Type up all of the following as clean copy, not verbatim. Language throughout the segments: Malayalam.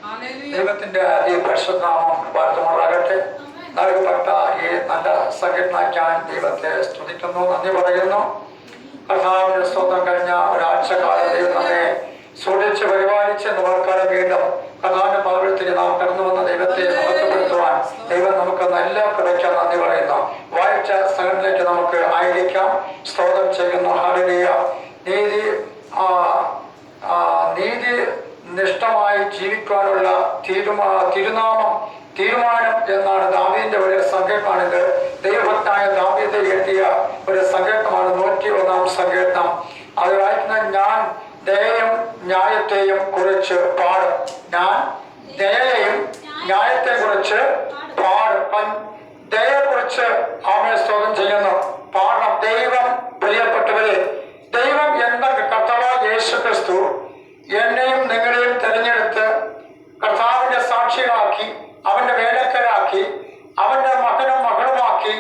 ദൈവത്തിന്റെ ഈ പരിശുദ്ധനാമം വാഴ്ത്തുമാറാകട്ടെ. നൽകപ്പെട്ട ഈ നല്ല സംഘടനയ്ക്കാൻ ദൈവത്തെ സ്തുതിക്കുന്നു, നന്ദി പറയുന്നു. കർത്താവിന്റെ സ്തോത്രം. കഴിഞ്ഞ ഒരാഴ്ചക്കാലം ദൈവം നമ്മെ സൂക്ഷിച്ച് പരിപാലിച്ച് നമുക്കാലം വീണ്ടും കർത്താവിന്റെ പദവിയിലേക്ക് നാം കടന്നു വന്ന ദൈവത്തെ മഹത്വപ്പെടുത്തുവാൻ ദൈവം നമുക്ക് നല്ല കൃപയ്ക്ക് നന്ദി പറയുന്നു. വായിച്ച സ്ഥലത്തിലേക്ക് നമുക്ക് ആയിരിക്കാം. സ്തോത്രം ചെയ്യുന്നു. ഹല്ലേലൂയ. നീതി നിഷ്ഠമായി ജീവിക്കാനുള്ള തീരുമാനം എന്നാണ് ദാവീദിന്റെ ഒരു സങ്കേതമാണിത്. ദൈവഭക്തനായ ദാവീദ് എഴുതിയ ഒരു സങ്കേതമാണ് 101-ാം സങ്കേതം. അത് വായിക്കുന്ന ഞാൻ ദയയും ന്യായത്തെയും കുറിച്ച് പാടും. ഞാൻ ദയയെയും ന്യായത്തെ കുറിച്ച് പാടും. ദയയെ കുറിച്ച് ആമേ സ്തോത്രം ചെയ്യുന്നു. പാടണം. ദൈവം പ്രിയപ്പെട്ടവരെ, ദൈവം എന്ന കർത്താവായ യേശു ക്രിസ്തു എന്നെയും നിങ്ങളെയും തെരഞ്ഞെടുത്ത് കർത്താവിന്റെ സാക്ഷികളാക്കി, അവന്റെ വേലക്കാരാക്കി, അവന്റെ മകനും മകളുമാക്കി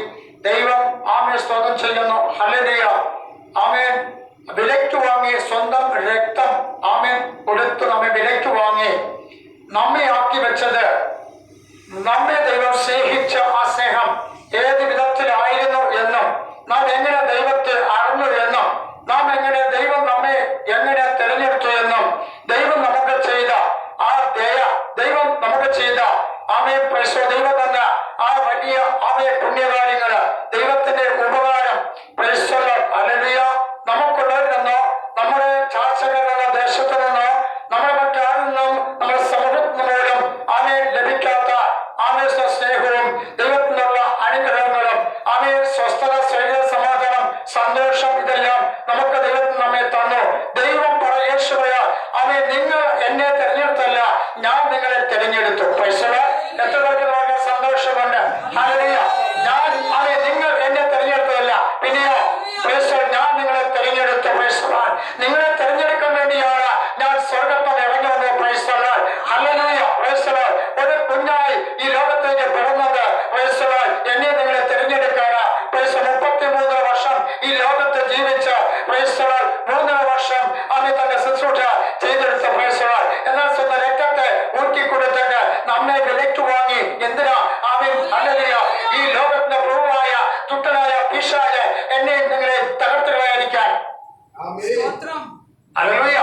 ദൈവം ആമേ സ്തോത്രം ചെയ്യുന്നു. ഹല്ലേലൂയ. ആമേൻ. വിലയ്ക്ക് വാങ്ങി, സ്വന്തം രക്തം ആമേൻ കൊടുത്തു നമ്മെ വിലയ്ക്ക് വാങ്ങി നമ്മെ ആക്കി വെച്ചത്, നമ്മെ ദൈവം സ്നേഹിച്ച ആ സ്നേഹം ഏത് വിധത്തിലായിരുന്നു എന്നും, നാം എങ്ങനെ ദൈവത്തെ അറിഞ്ഞു എന്നും, നാം എങ്ങനെ ദൈവം നമ്മെ എങ്ങനെ തിരഞ്ഞെടുത്തു എന്നും, ദൈവം നമുക്ക് ചെയ്ത ആ ദയ, ദൈവം നമുക്ക് ചെയ്ത ആമേ പ്രൈസോ ദൈവം തന്ന ആ വലിയ ആമേ പുണ്യകാര്യങ്ങള്, ദൈവത്തിന്റെ ഉപകാരം പ്രൈസോ ഹല്ലേലൂയ. നമുക്കുള്ളവരിൽ നിന്നോ, നമ്മുടെ ചാർച്ചകളിൽ നിന്നോ, ദേശത്തു നിന്നോ, നമ്മുടെ മറ്റാരിൽ നിന്നും, നമ്മുടെ സമൂഹത്തിന് മൂലം ആമേ ലഭിക്കാത്ത ആമേ സ്നേഹവും ദൈവത്തിനുള്ള അനുഗ്രഹങ്ങളും ആമേ സ്വസ്ഥത, ശരീര സമാധാനം, സന്തോഷം, ഇതെല്ലാം നമുക്ക് ദൈവത്തിന് നമ്മെ തന്നു. ദൈവം യേശുവയ ആമേ നിങ്ങൾ എന്നെ തെരഞ്ഞെടുത്തല്ല, ഞാൻ നിങ്ങളെ തെരഞ്ഞെടുത്തു. പൈസ എത്ര പേർക്ക് വളരെ സന്തോഷമുണ്ട്. ഹല്ലേലൂയ. ഞാൻ ആമേ നിങ്ങൾ എന്നെ തെരഞ്ഞെടുത്തതല്ല, പിന്നെയോ ഞാൻ നിങ്ങളെ തെരഞ്ഞെടുത്തു. നിങ്ങളെ തെരഞ്ഞെടുക്കാൻ വേണ്ടിയാണ് ഞാൻ സ്വർഗ്ഗത്തിൽ ഇറങ്ങി വന്നത്. ഹല്ലേലൂയ. ഒരു കുഞ്ഞായി ഈ ലോകത്തേക്ക് പിറന്നത് എന്നെ നിങ്ങളെ തെരഞ്ഞെടുക്കാന്. 33 വർഷം ഈ ലോകത്ത് ജീവിച്ച് 3 വർഷം ആമേ തന്റെ ശുശ്രൂഷ ചെയ്തെടുത്ത എന്നാൽ സ്വന്തം രക്തത്തെ ഊറ്റിക്കൊടുത്തിട്ട് നമ്മെ വിലയ്ക്ക് വാങ്ങി. എന്തിനാ? ആമേൻ. ഹല്ലേലൂയ. ഈ ലോകത്തിന്റെ പ്രഭുവായ ദുഷ്ടനായ പിശാച് എന്നെ നിങ്ങളെ തകർത്തുകളയായിരിക്കാൻ. ഹല്ലേലൂയ.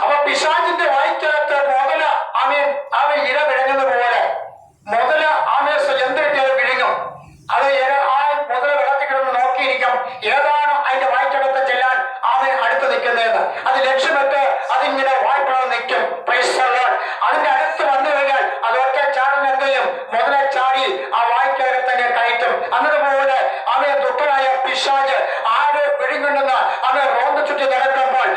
അപ്പൊ പിശാചിന്റെ വായിക്കകത്ത് മുതല ആമേൻ ഇര വിഴുങ്ങുന്ന പോലെ മുതല ആമേ എന്ത് കിട്ടിയാലും വിഴുങ്ങും. അത് ആ മുതല വെള്ളത്തിൽ കിടന്ന് നോക്കിയിരിക്കും ഏതാണ് അതിന്റെ വായിക്കകത്ത് ചെല്ലാൻ ആമേ അടുത്ത് നിൽക്കുന്നതെന്ന്. അത് ലക്ഷ്യമിട്ട് അതിങ്ങനെ വായ്പളവ് നിൽക്കും. അതിന്റെ അടുത്ത് വന്നു കഴിഞ്ഞാൽ അതൊക്കെ ചാടുന്ന എന്തെയും മുതലെ ചാടി ആ വായ്ക്കകത്തന്നെ കയറ്റും. എന്നതുപോലെ അവയെ ദുഃഖനായ പിശാച് ആര് വിഴുങ്ങുണ്ടെന്ന് അവയെ റോന്ന് ചുറ്റി നടക്കുമ്പോൾ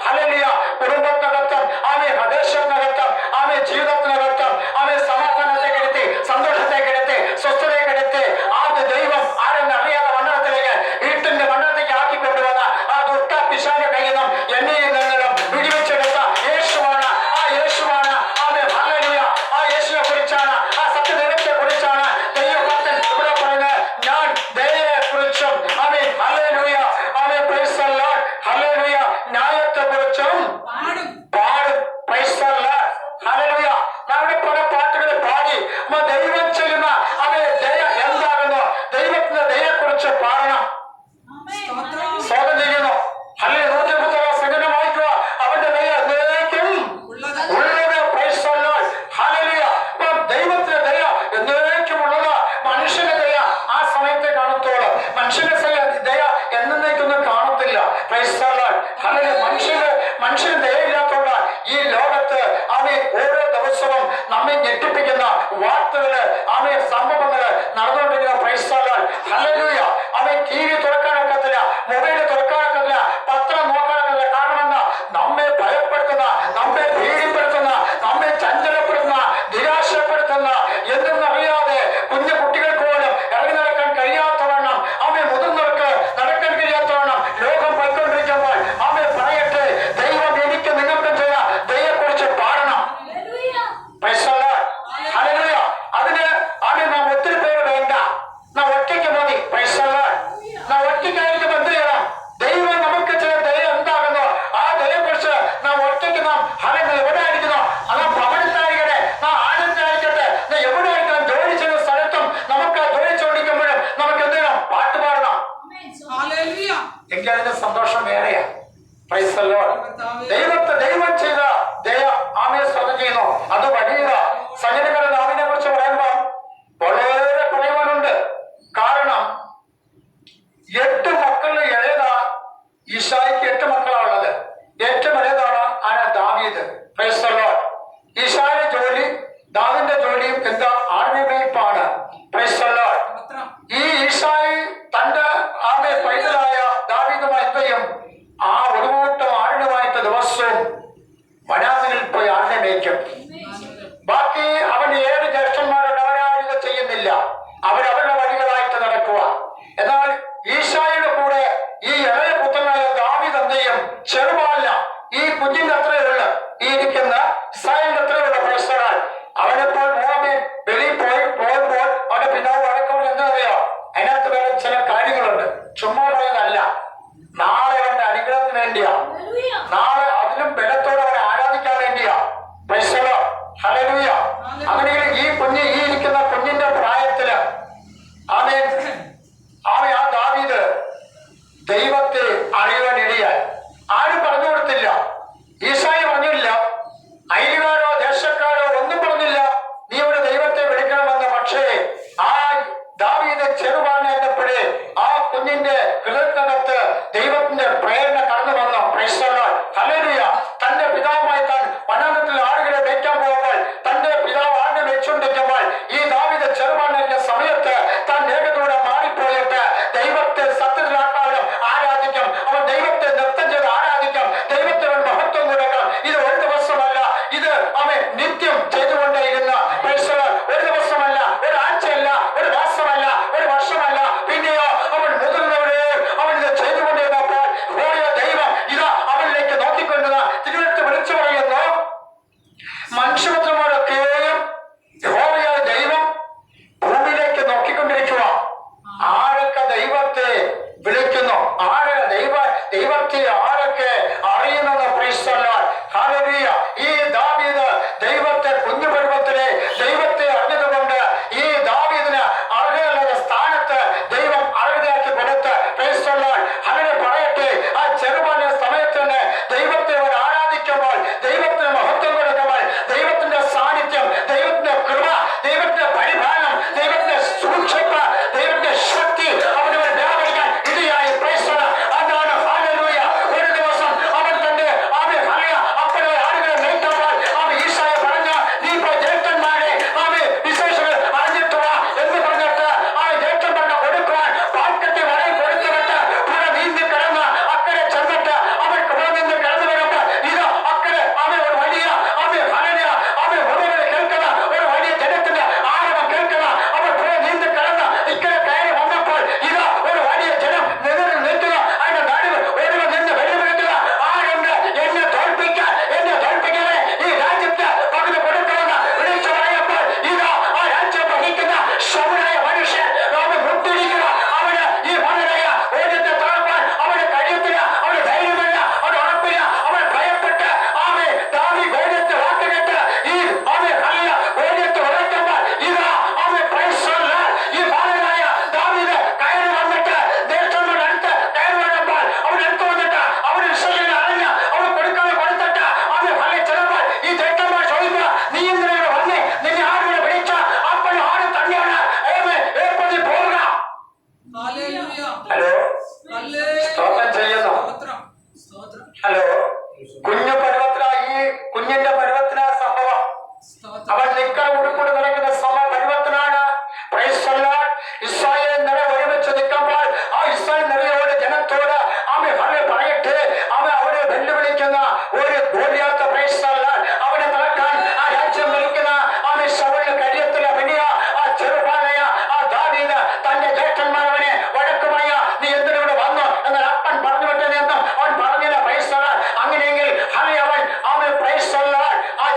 ഹല്ലേലൂയ കുടുംബത്തിനകത്തും ആമേ പ്രദേശത്തിനകത്തും ആമേ ജീവിതത്തിനകത്തും ആമേ സമാധാനത്തെ കെടുത്തി, സന്തോഷത്തെ കെടുത്തി, സ്വസ്ഥതയെ കെടുത്തി ആദ്യ ദൈവം ആരെന്ന് അറിയാതെ മണ്ഡലത്തിലേക്ക് വീട്ടിന്റെ മണ്ഡലത്തേക്ക് ആക്കിക്കൊണ്ടുവന്ന ആ ദുഷ്ട പിശാചിന്റെ കയ്യിൽ നിന്നും എന്നെയും നിങ്ങളും വിടിവെച്ചെടുത്ത യേശുവാണ്. ആ യേശുവാണ് ആമേ. ഹല്ലേലൂയ. ആ യേശുവിനെ കുറിച്ചാണ്, ആ സത്യദൈവത്തെ കുറിച്ചാണ് ദൈവഭക്തൻ ഇവിടെ പറയുന്നത്. ഞാൻ ദയയെ കുറിച്ചും ആമേ ഹല്ലേലൂയ ആമേ പ്രൈസ് ദി ലോർഡ് ഹല്ലേലൂയ ന്യായത്തെ കുറിച്ചും പാടും. Price the lord hallelujah. നമ്മുടെ പല പാട്ടുകൾ പാടി ദൈവം ചെയ്യുന്ന അവയെ ദയ എന്താകുന്നു, ദൈവത്തിന്റെ ദയയെ കുറിച്ച് പാടണം. സ്വാഗതം ചെയ്യുന്നു. ഹല്ലേലൂയ. 150 സംഗീതം വായിക്കുക. അവന്റെ ദയ എന്നേക്കും ഉള്ളത്. Price the lord hallelujah. അപ്പൊ ദൈവത്തിന്റെ ദയ എന്നേക്കും ഉള്ളത്. മനുഷ്യന്റെ ദയ ആ സമയത്തെ കാണത്തുള്ളൂ. മനുഷ്യന്റെ ദയ എന്നേക്കൊന്നും കാണത്തില്ല. Price the lord hallelujah. മനുഷ്യന് ദയയില്ലാത്തതുകൊണ്ട് ഈ ലോകത്ത് അവയെ ഓരോ ദിവസവും നമ്മെ ഞെട്ടിപ്പിക്കുന്ന വാർത്തകള്, അവയെ സംഭവങ്ങള് നടന്നുകൊണ്ടിരിക്കുന്ന. Price the lord hallelujah. അവയെ TV തുറക്കാനൊക്കത്തില്ല, മൊബൈൽ തുറക്കാനൊക്കത്തില്ല, പത്രം നോക്കാനൊക്കത്തില്ല. കാരണമെന്ന് നമ്മെ ഭയപ്പെടുത്തുന്ന, നമ്മെ ഭീതിപ്പെടുത്തുന്ന, നമ്മെ ചഞ്ചലപ്പെടുത്തുന്ന, നിരാശപ്പെടുത്തുന്ന, എന്തെന്നറിയാതെ കുഞ്ഞു കുട്ടികൾക്ക് പോലും ഇറങ്ങി നടക്കാൻ കഴിയാത്തവണ്ണം, അവയെ മുതിർന്നവർക്ക് നടക്കാൻ കഴിയാത്തവണ്ണം ലോകം പോയിക്കൊണ്ടിരിക്കുമ്പോൾ അവയെ പറയട്ടെ, ദൈവം എനിക്ക് നിങ്ങൾക്ക് ചെയ്ത ദയയെക്കുറിച്ച് പാടണം. Price the lord hallelujah. അതിന് നാം ഒത്തിരി പേര് വേണ്ട, നാം ഒറ്റയ്ക്ക് മതി. Price the Lord. നാം ഒറ്റയ്ക്കായിരിക്കും എന്ത് ചെയ്യണം? Praise the Lord. ഈശായുടെ ജോലി, ദാവിന്റെ ജോലിയും എന്താ? ആടുമേയ്പ്പാണ്. Praise the Lord. ഈ ഈശായി തന്റെ പൈതലായ ദാവീദുമായി എന്ത് ചെയ്യും? ആ ഒരുകൂട്ടം ആടിനുമായിട്ട് ദിവസവും വനാന്തരങ്ങളിൽ പോയി ആടിനെ മേയ്ക്കും. ബാക്കി അവൻ 7 ജ്യേഷ്ഠന്മാരുണ്ട്, അവരാരും ഇത് ചെയ്യുന്നില്ല. അവരവരുടെ വഴികളായിട്ട് നടക്കുക. എന്നാൽ ഈശായുടെ കൂടെ ഈ ഇളയ പുത്രനായ ദാവീദ് എന്ത് ചെയ്യും? ചെറുപാലിന ഈ കുഞ്ഞിന്റെ അത്രയുള്ള ഈ ഇരിക്കുന്ന ഇസ്രായേലിന്റെ അത്രയുള്ള പ്രശ്നങ്ങൾ അവനെപ്പോൾ മോഹമേൻ വെളിയിൽ പോകുമ്പോൾ അവന്റെ പിതാവ് വഴക്കോട് എന്താ അറിയോ? അതിനകത്ത് വേറെ ചില കാര്യങ്ങളുണ്ട്. ചുമ്മാ പറയുന്നതല്ല. നാളെ അവന്റെ അനുഗ്രഹത്തിന് വേണ്ടിയാ, നാളെ അതിലും ബലത്തോടെ അവനെ ആരാധിക്കാൻ വേണ്ടിയാ. ഹല്ലേലൂയ. അങ്ങനെയെങ്കിൽ ഈ കുഞ്ഞ്, ഈ ഇരിക്കുന്ന കുഞ്ഞിന്റെ പ്രായത്തില് അവൻ ആ ദാവീദ് ദൈവത്തെ അറിയുവാനിടയായി. ആരും പറഞ്ഞു കൊടുത്തില്ല. ഈശായി പറഞ്ഞില്ല, അയൽക്കാരോ ദേശക്കാരോ ഒന്നും പറഞ്ഞില്ല നീ ഒരു ദൈവത്തെ വിളിക്കണമെന്ന്. പക്ഷേ ആ ദാവീദ് ചെറുപാലിനെ എന്നപ്പോഴേ ആ കുഞ്ഞിന്റെ ഹൃദയത്തിനകത്ത് ദൈവത്തിന്റെ പ്രേരണ കടന്നു വന്നു. Price the lord. ഹല്ലേലൂയ. തന്റെ പിതാവുമായി താൻ വനാന്തരത്തിൽ ആടുകളെ മേയ്ക്കാൻ പോകുമ്പോൾ, തന്റെ പിതാവ് ആടിനെ മേയിച്ചുകൊണ്ടിരിക്കുമ്പോൾ ഈ ദാവീദ് ചെറുപാലിന്റെ സമയത്ത് താൻ വേഗത്തോടെ മാറിപ്പോയിട്ട് ദൈവത്തെ സത്യത്തിലാക്കാനും ആരാധിക്കും. അവൻ ദൈവത്തെ നൃത്തം ചെയ്ത് ആരാധിക്കും. ദൈവത്തിന് മഹത്വം കൊടുക്കാം. ഇത് ഒരു ദിവസമല്ല, ഇത് അവൻ നിത്യം ചെയ്തുകൊണ്ടേയിരുന്ന. ഒരു ദിവസമല്ല, ഒരു ആഴ്ചയല്ല, ഒരു മാസമല്ല, ഒരു വർഷമല്ല, പിന്നെയോ അവൻ മുതിർന്നവരെ അവൻ ഇത് ചെയ്തുകൊണ്ടിരുന്നപ്പോൾ പോയ ദൈവം ഇതാ അവനിലേക്ക് നോക്കിക്കൊണ്ടത്. തിരുവനന്തപുരത്ത് വിളിച്ചു പറയുന്നു, മനുഷ്യപുത്രന്മാരൊക്കെയും യഹോവയായ ദൈവം ഭൂമിയിലേക്ക് നോക്കിക്കൊണ്ടിരിക്കുക. ആരൊക്കെ ദൈവത്തെ വിളിക്കുന്നു, ദൈവത്തെ ആരൊക്കെ അറിയുന്നത്? Price the lord. ഹല്ലേലൂയ. ഈ ദാവീദ് ദൈവത്തെ കുഞ്ഞുപരുവത്തിലെ ദൈവത്തെ അറിഞ്ഞതുകൊണ്ട് ഈ ദാവീദിന് അർഹതയുള്ള സ്ഥാനത്ത് ദൈവം അർഹതയാക്കി കൊടുത്ത്. Price the Lord. അങ്ങനെ പറയട്ടെ, ആ ചെറുപാലിന്റെ സമയത്ത് തന്നെ ദൈവത്തെ അവൻ ആരാധിക്കുമ്പോൾ, ദൈവത്തിന് മഹത്വം കൊടുക്കുമ്പോൾ, ദൈവത്തിന്റെ സാന്നിധ്യം, ദൈവത്തിന്റെ കൃപ, ദൈവത്തിന്റെ പരിപാലനം, ദൈവത്തിന്റെ സൂക്ഷിപ്പ്, ദൈവത്തിന്റെ ശക്തി അവന് വ്യാപരിക്കാൻ ഇടയായി. Price the Lord. അതാണ് ഹല്ലേലൂയ. ഒരു ദിവസം അവൻ തന്റെ അപ്പനെ ആടുകളെ മേയ്ക്കുമ്പോൾ ഈശായ പറഞ്ഞ, നീ ഇപ്പോൾ ജ്യേഷ്ഠന്മാരെ വിശേഷങ്ങൾ അറിഞ്ഞിട്ട് വാ എന്ന് പറഞ്ഞിട്ട് ആ ജ്യേഷ്ഠന്മാരുടെ കൊടുക്കുവാൻ പാൽക്കട്ടി വരയിൽ കൊടുത്തുവിട്ട് പുഴ നീന്തി കിടന്ന് അക്കരെ ചെന്നിട്ട് അവൻ പുഴ നീന്തി കിടന്നു വരുമ്പോൾ ഇത് അക്കരെ ഒരു വലിയ ഹല്ലേലൂയ മുഴുവൻ കേൾക്കുന്ന ഒരു വലിയ ജനത്തിന്റെ ആരവം കേൾക്കുന്ന അവൻ പുഴ നീന്തി കിടന്ന് ഇക്കരെ കയറി വന്നപ്പോൾ ഇത് ഒരു വലിയ ജനം നിൽക്കുക. അതിന്റെ നടുവ് ഒരുവൻ നിന്ന് വെല്ലുവിളിക്കുക, ആരുണ്ട് എന്നെ തോൽപ്പിക്കാൻ, എന്നെ തോൽപ്പിക്കാതെ ഈ രാജ്യത്ത് പകുതി കൊടുക്കുമെന്ന് വിളിച്ചു പറയപ്പോൾ ഇതാ ആ രാജ്യം വഹിക്കുന്ന ശൗരായ മനുഷ്യൻ അവന് മുട്ടിരിക്കുക. അവന് ഈ വളരെ ഓരത്തെ തളർത്താൻ അവന് കഴിയത്തില്ല, അവന് ധൈര്യമില്ല, അവന് ഉറപ്പില്ല, അവൻ ഭയപ്പെട്ട് ദാവി ഗോലിയത്തെ വാക്കുകെട്ട് ഈ ഗോലിയത്തെ ഉറക്കുമ്പോൾ ഇതാ പ്രൈസ് ദി ലോർഡ്. ഈ ബാലനായ ദാവീദ് കയറി വന്നിട്ട് ജ്യേഷ്ഠന്മാരുടെ അടുത്ത് കയറി വരുമ്പോൾ അവൻ അടുത്ത് വന്നിട്ട് അവന് വിശ്വസിക്കുന്ന അറിഞ്ഞ് അവന് കൊടുക്കാതെ കൊടുത്തിട്ട് ചെല്ലുമ്പോൾ ഈ ജ്യേഷ്ഠന്മാർ ചോദിക്കുക, നീ എന്തിനാണ് വന്നേ? നിന്നെ ആടുകളെ വിളിച്ച അപ്പോഴും ആട് തന്നെയാണ് ഏർപ്പെടുത്തി പോവുക. ഹലോ, സ്തോത്രം ചെയ്യുന്നു. ഹലോ, കുഞ്ഞു പരുവത്തില ഈ കുഞ്ഞിന്റെ പരുവത്തിന സംഭവം അവൻ നിക്കറ ഉടുക്കൂടി നടക്കുന്ന പരുവത്തിനാണ്. Praise the lord. ഇസ്രായേൽ നിര ഒരുമിച്ച് നിൽക്കുമ്പോൾ ആ ഇസ്രായേൽ നിരയോട് ജനത്തോട് പറയട്ടെ, അവരെ വെല്ലുവിളിക്കുന്ന ഒരു ഗോലിയാത്ത. Price the Lord. അവനെ നടക്കാൻ ആ രാജ്യം ഭരിക്കുന്ന ശൗലിന് കഴിയത്തില്ല. പിന്നെ ആ ചെറുപാലയ ആ ദാവീദ് തന്റെ ജ്യേഷ്ഠന്മാരവനെ വഴക്ക് പറയാ, നീ എന്തിനൂടെ വന്നു എന്നാൽ അപ്പൻ പറഞ്ഞു വിട്ടതെന്നും അവൻ പറഞ്ഞില്ല. Price the Lord. അങ്ങനെയെങ്കിൽ അവൻ പ്രൈസ് ദി ലോർഡ് ആ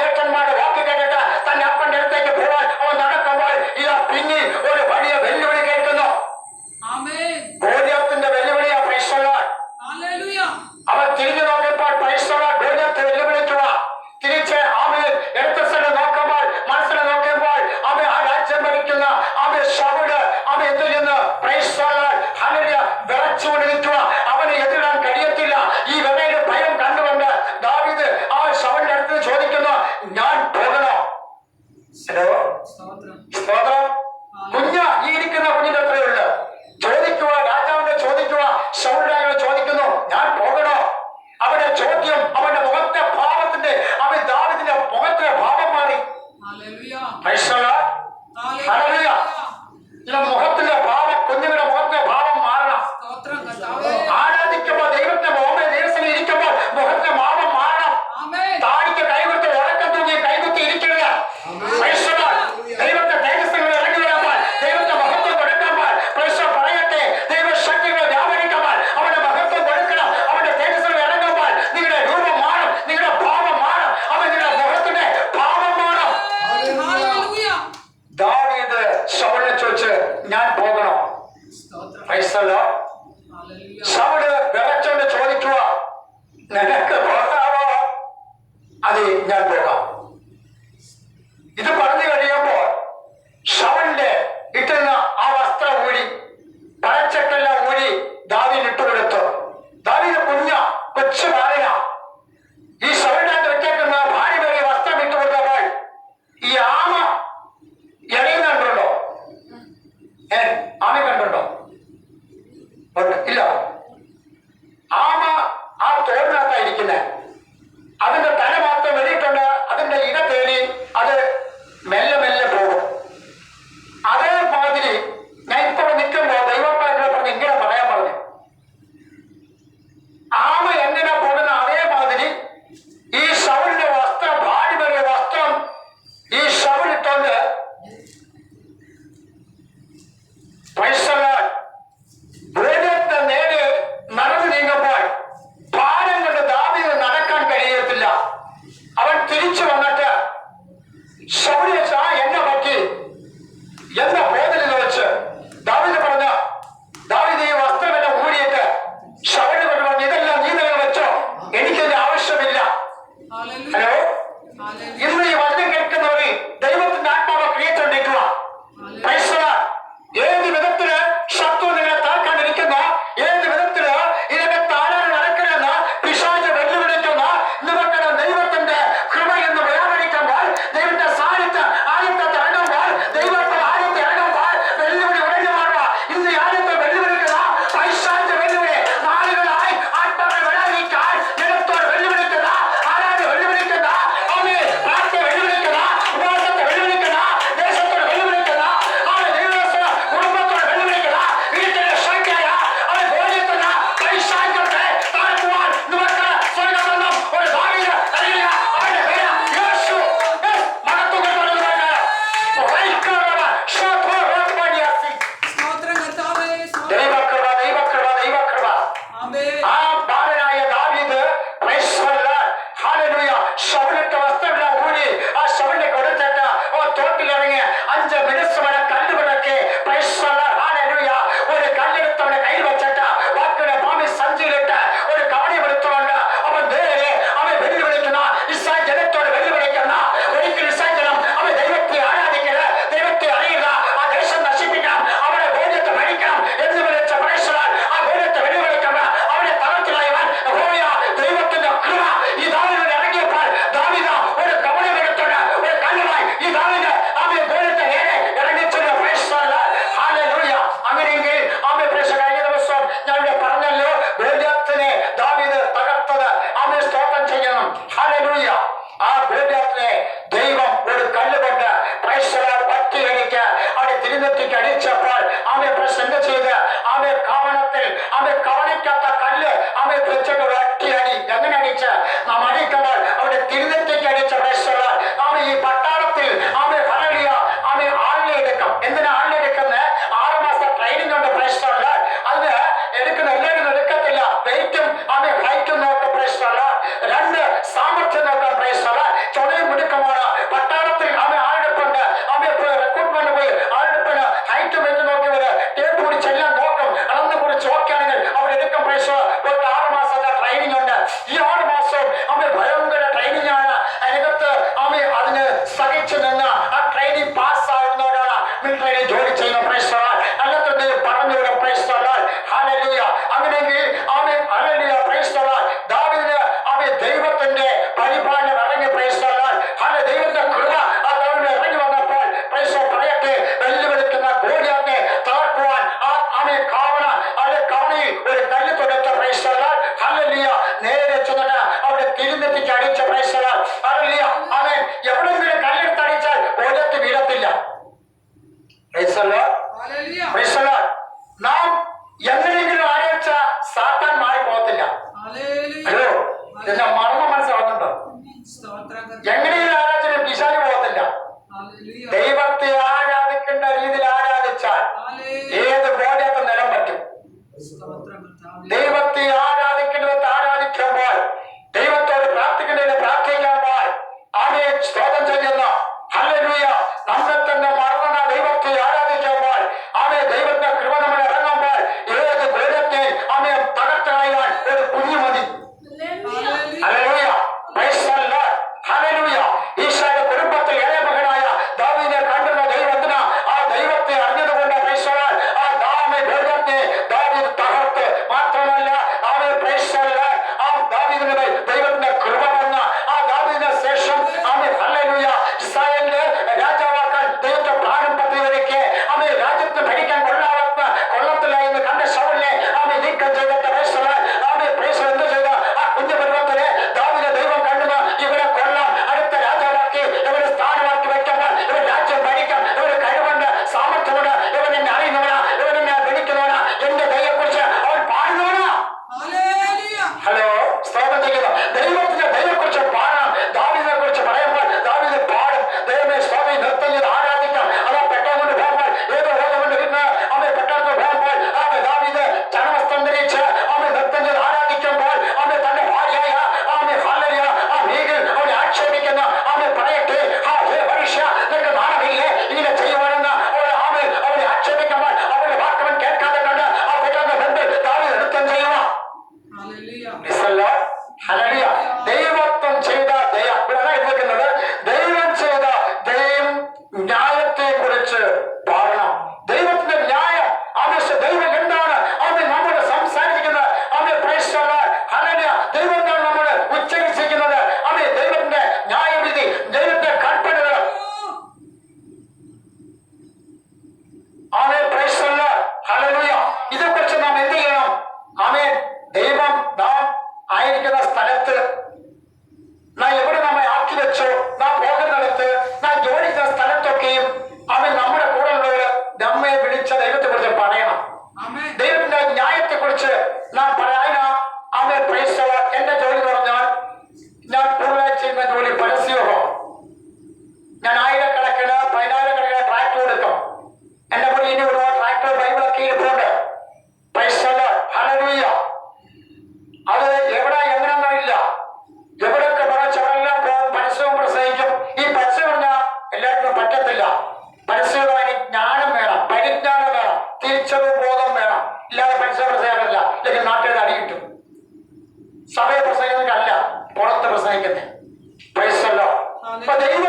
പോകാം. ഇത് പറഞ്ഞു കഴിയുമ്പോൾ ശൗലിന്റെ ഇട്ടുന്ന ആ വസ്ത്രം ഊരി പഴച്ചക്കെല്ലാം ഊരി ദാവീദിന് ഇട്ടുകൊടുത്തു. ദാവീദ് കൊച്ചു ബാലന ഈ ശൗലിനകത്ത് വെച്ചേക്കുന്ന ഭാര്യ പേര് വസ്ത്രം ഇട്ടുകൊടുത്തപ്പോൾ ഈ ആമ ഇടയിൽ കണ്ടുണ്ടോ? ആമ കണ്ടുണ്ടോ? ഇല്ല. ആമ ആ തോടിനകത്തായിരിക്കുന്നത്. അതിന്റെ തല മാത്രം വെളിയിട്ടുണ്ട്. അതിന്റെ ഇട തേടി അത് മെല്ലെ മെല്ലെ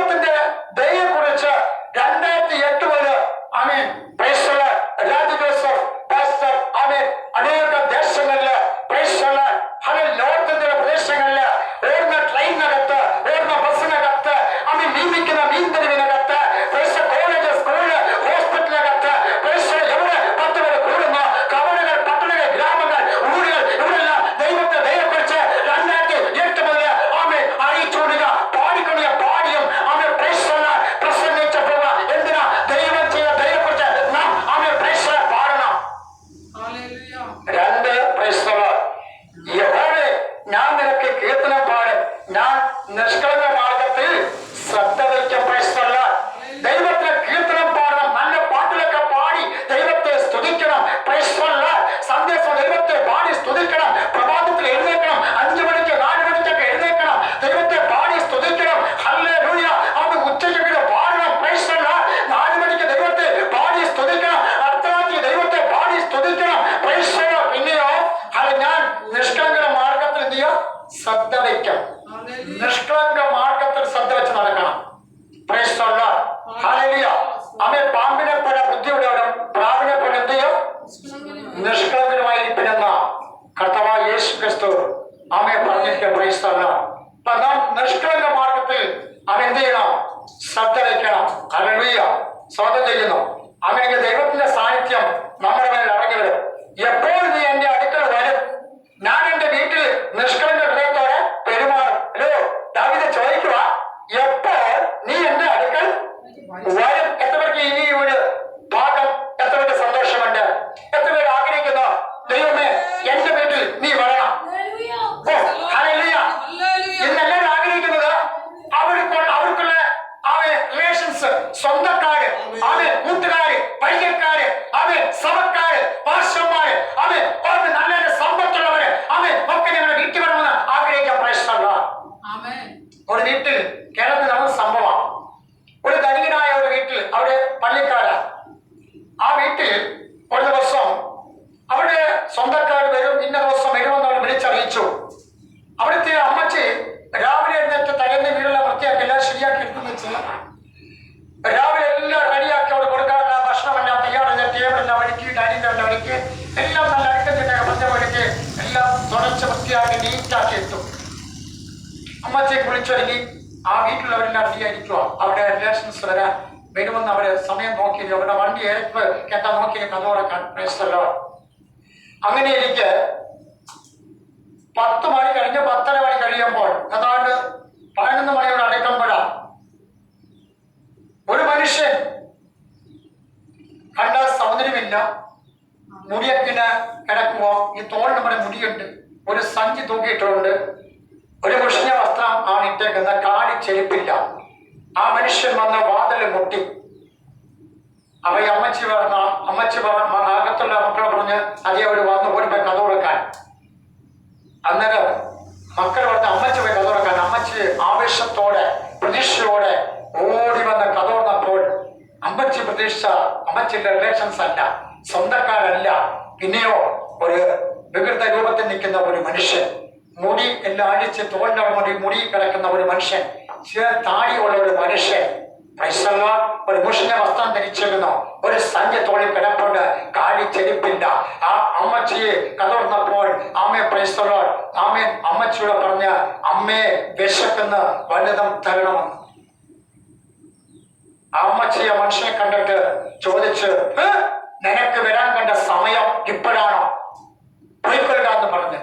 ദൈവത്തിന്റെ ദയെ കുറിച്ച് 2008 മുതൽ amen praise the lord Raju Joseph pastor amen അനേക ദേശങ്ങളില് പ്രൈസ് ദി ലോർഡ് ഹല്ലേലൂയ ലോകത്തിന്റെ പ്രദേശങ്ങളില് ഓടുന്ന ട്രെയിനകത്ത് ഓടുന്ന ബസ്സിനകത്ത് ആമേൻ നിയമിക്കുന്ന മീൻതെരുവിനകത്ത് പ്രൈസ് കോളേജ് സ്കൂള് ഹോസ്പിറ്റലിനകത്ത് പ്രൈസ് എവിടെ 10 പേര് കൂടുന്ന കവലകൾ പട്ടണങ്ങൾ ഗ്രാമങ്ങൾ ഊരുകൾ ഇവിടെല്ലാം ദൈവത്തെ ദയെക്കുറിച്ച് 2008 മുതൽ ആമേൻ അറിയിച്ചുകൊടുക്കുക പാടിക്കൊടുക പാടിയും ആമേൻ പ്രൈസ് ദി ലോർഡ് പ്രസംഗിച്ചപ്പോൾ എന്തിനാ ദൈവം ചെയ്ത ദയെക്കുറിച്ച് നാം ആമേൻ പ്രൈസ് ദി ലോർഡ് പാടണം. രണ്ട് പ്രൈസ് ദി ലോർഡ് യഹോവേ ഞാൻ നിനക്ക് കീർത്തനം പാടും ഞാൻ നിഷ്കളങ്ക മാർഗത്തിൽ ശ്രദ്ധ വയ്ക്കും പ്രൈസ് ദി ലോർഡ്. ദൈവത്തിന് കീർത്തനം പാടണം നല്ല പാട്ടിലൊക്കെ പാടി ദൈവത്തെ സ്തുതിക്കണം പ്രൈസ് ദി ലോർഡ്. സന്ദേശം ദൈവത്തെ പാടി സ്തുതിക്കണം പ്രഭാതത്തിൽ എഴുന്നേൽക്കണം 5 മണിക്ക് 4 മണിക്കൊക്കെ എഴുന്നേൽക്കണം ദൈവത്തെ പാടി സ്തുതിക്കണം ഹല്ലേലൂയ അത് ഉച്ചയ്ക്ക് പാടണം പ്രൈസ് ദി ലോർഡ്. 4 മണിക്ക് ദൈവത്തെ പാടി സ്തുതിക്കണം അർദ്ധരാത്രി ദൈവത്തെ പാടി സ്തുതിക്കണം പ്രൈസ് ദി ലോർഡ്. പിന്നെയോ അത് ഞാൻ നിഷ്കളങ്ക മാർഗത്തിൽ എന്ത് ചെയ്യും ശ്രദ്ധ വയ്ക്കും നിഷ്കളങ്ക മാർഗത്തിൽ ശ്രദ്ധ വെച്ച് നടക്കണം പ്രൈസ് ദി ലോർഡ് ഹല്ലേലൂയ. ആമേൻ പാമ്പിനെ പോലെ ബുദ്ധിയുള്ളവരും പ്രാവിനെ പോലെ എന്ത് ചെയ്യും നിഷ്കളങ്കമായിരിക്കുമെന്ന കർത്താവായ യേശു ക്രിസ്തു ആമേൻ പറഞ്ഞിട്ട് പ്രൈസ് ദി ലോർഡ്. അപ്പൊ നാം നിഷ്കളങ്ക മാർഗത്തിൽ അവൻ എന്ത് ചെയ്യണം ശ്രദ്ധ വയ്ക്കണം ഹല്ലേലൂയ. സ്വാഗതം ചെയ്യുന്നു അങ്ങനെ ദൈവത്തിന്റെ സാന്നിധ്യം നമ്മുടെ മേൽ ഇറങ്ങി വരും. എപ്പോൾ നീ എന്റെ അടുക്കൽ വരും ഞാൻ എന്റെ വീട്ടിൽ നിഷ്കളങ്ക ഹൃദയത്തോടെ പെരുമാറും. ഹലോ ദാവീദ് ചോദിക്കുക എപ്പോൾ നീ എന്റെ അടുക്കൽ വരും. എത്ര പേർക്ക് ഈ ഒരു ഭാഗം എത്ര പേർക്ക് സന്തോഷമുണ്ട്? എത്ര പേര് ആഗ്രഹിക്കുന്നു ദൈവമേ എന്റെ വീട്ടിൽ നീ വരണം? ഓ ഹല്ലേലൂയ. ഇന്നെല്ലാവരും ആഗ്രഹിക്കുന്നത് അവർക്കുള്ള റിലേഷൻസ് സ്വന്തക്കാര് കൂട്ടുകാര് പരിചയക്കാര് സഭക്കാര് പാർശ്വന്മാര് നല്ല നല്ല സമ്പത്തുള്ളവര് ഒക്കെ ഞങ്ങളുടെ വീട്ടിൽ വരണമെന്ന് ആഗ്രഹിക്കാൻ പ്രശ്നമല്ല. ഒരു വീട്ടിൽ കേരളത്തിൽ നടന്ന സംഭവം ഒരു ധനികനായ ഒരു വീട്ടിൽ അവിടെ പള്ളിക്കാരാ ആ വീട്ടിൽ ഒരു ദിവസം അവിടെ സ്വന്തക്കാർ വരും ഇന്ന ദിവസം വരുമെന്ന് അവർ വിളിച്ചറിയിച്ചു. അവിടുത്തെ അമ്മച്ചി രാവിലെ എഴുന്നേറ്റ് തലേന്ന് വീടെല്ലാം വൃത്തിയാക്കി എല്ലാം ശരിയാക്കി എടുത്തു വെച്ച് രാവിലെ എല്ലാം റെഡിയാക്കി അവിടെ കൊടുക്കാനുള്ള ഭക്ഷണമെല്ലാം തയ്യാറെല്ലാം ടേബിളെല്ലാം അടുക്കി ഡൈനിങ് എല്ലാം അടുക്കി എല്ലാം നല്ല അടുക്കത്തിട്ടൊക്കെ പഞ്ചമടുക്കി എല്ലാം തുടച്ച് വൃത്തിയാക്കി നീറ്റാക്കി എത്തും. അമ്മച്ചി കുളിച്ചൊരുങ്ങി ആ വീട്ടിലുള്ളവരെല്ലാം റെഡിയായിരിക്കുക അവിടെ റിലേഷൻസ് വരാൻ വരുമെന്ന് അവര് സമയം നോക്കി അവരുടെ വണ്ടി ഏറെപ്പ് കേട്ടാ നോക്കി കഥോടക്കാൻ പ്രശ്നമല്ലോ. അങ്ങനെ എനിക്ക് 10 മണി കഴിഞ്ഞ് 10:30 മണി കഴിയുമ്പോൾ ഏതാണ്ട് 11 മണിയോട് അടുക്കുമ്പോഴാണ് ഒരു മനുഷ്യൻ കണ്ട സൗന്ദര്യമില്ല മുടിയൊക്കെ കിടക്കുമോ ഈ തോളിന് നമ്മുടെ മുടിയുണ്ട് ഒരു സഞ്ചി തൂക്കിയിട്ടുണ്ട് ഒരു മുഷിഞ്ഞ വസ്ത്രം ആണ് ഇട്ടേക്കുന്ന കാടി ചെരുപ്പില്ല. ആ മനുഷ്യൻ വന്ന വാതിൽ മുട്ടി. അവ അമ്മച്ചി അകത്തുള്ള മക്കളെ പറഞ്ഞ് അതേ അവർ വന്ന് ഓടിപ്പോയി കഥ കൊടുക്കാൻ. അന്നേരം മക്കൾ പറഞ്ഞ അമ്മച്ചി പോയി കഥ കൊടുക്കാൻ. അമ്മച്ചി ആവേശത്തോടെ പ്രതീക്ഷയോടെ ഓടി വന്ന് കഥ തുറന്നപ്പോൾ അമ്മച്ചി പ്രതീക്ഷ അമ്മച്ചിയുടെ റിലേഷൻസ് അല്ല സ്വന്തക്കാരല്ല പിന്നെയോ ഒരു വികൃത രൂപത്തിൽ നിൽക്കുന്ന ഒരു മനുഷ്യൻ മുടി എല്ലാം അഴിച്ച് തോളിന്റെ മുടി കിടക്കുന്ന ഒരു മനുഷ്യൻ താടിയുള്ള ഒരു മനുഷ്യൻ ഒരു മുഷിഞ്ഞ വസ്ത്രം ധരിച്ചിരുന്നു ഒരു സഞ്ചി തോളിൽ കിടപ്പുണ്ട് കാലി ചെരുപ്പില്ല. ആ അമ്മച്ചിയെ കതർന്നപ്പോൾ ആമേ പ്രൈസ്തലോൾ ആമേ അമ്മച്ചിയോട് പറഞ്ഞ അമ്മയെ വിശക്കുന്ന വലുതും തരണമെന്ന്. ആ അമ്മച്ചിയെ മനുഷ്യനെ കണ്ടിട്ട് ചോദിച്ച് നിനക്ക് വരാൻ കണ്ട സമയം ഇപ്പോഴാണോ പോയിക്കൊള്ളുക എന്ന് പറഞ്ഞ്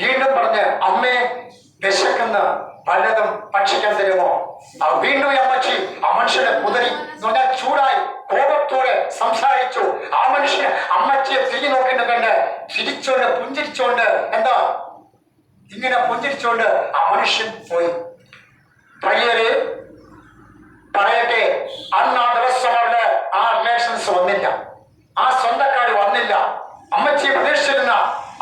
വീണ്ടും പറഞ്ഞ് അമ്മയെ വിശക്കുന്ന വല്ലതും ഭക്ഷിക്കാൻ തരുമോ? ആ വീണ്ടും അമ്മച്ചി ആ മനുഷ്യനെ കുതിരി ചൂടായി കോപത്തോടെ സംസാരിച്ചു. ആ മനുഷ്യന് അമ്മച്ചിയെ തിരി നോക്കിയിട്ട് കണ്ട് ചിരിച്ചോണ്ട് പുഞ്ചിരിച്ചോണ്ട് എന്താ ഇങ്ങനെ പുഞ്ചിരിച്ചോണ്ട് ആ മനുഷ്യൻ പോയി. പ്രിയരെ പറയട്ടെ അന്ന് ആ ദിവസം അവിടെ ആ റിലേഷൻസ് വന്നില്ല, ആ സ്വന്തക്കാര് വന്നില്ല. അമ്മച്ചി പ്രതീക്ഷിച്ചിരുന്ന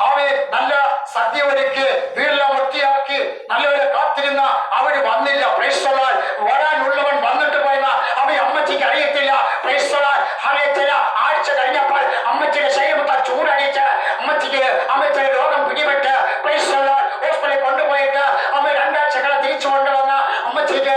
അവയെ നല്ല സദ്യ ഒരുക്കി വീടെല്ലാം വൃത്തിയാക്കി നല്ലവരെ കാത്തിരുന്ന അവര് വന്നില്ല. പ്രൈസ്തലാൽ വരാനുള്ളവൻ വന്നിട്ട് പോയെന്ന അവ അമ്മച്ചിക്ക് അറിയത്തില്ല. പ്രൈസ്തലാൽ ചില ആഴ്ച കഴിഞ്ഞപ്പോൾ അമ്മച്ചിയുടെ ശരീരത്താൽ ചൂടടിച്ച് അമ്മച്ചിയുടെ രോഗം പിടിപെട്ട് പ്രൈസ്തലാൽ ഹോസ്പിറ്റലിൽ കൊണ്ടുപോയിട്ട് അമ്മ 2 ആഴ്ചകളെ തിരിച്ചു കൊണ്ടുവന്ന അമ്മച്ചിക്ക്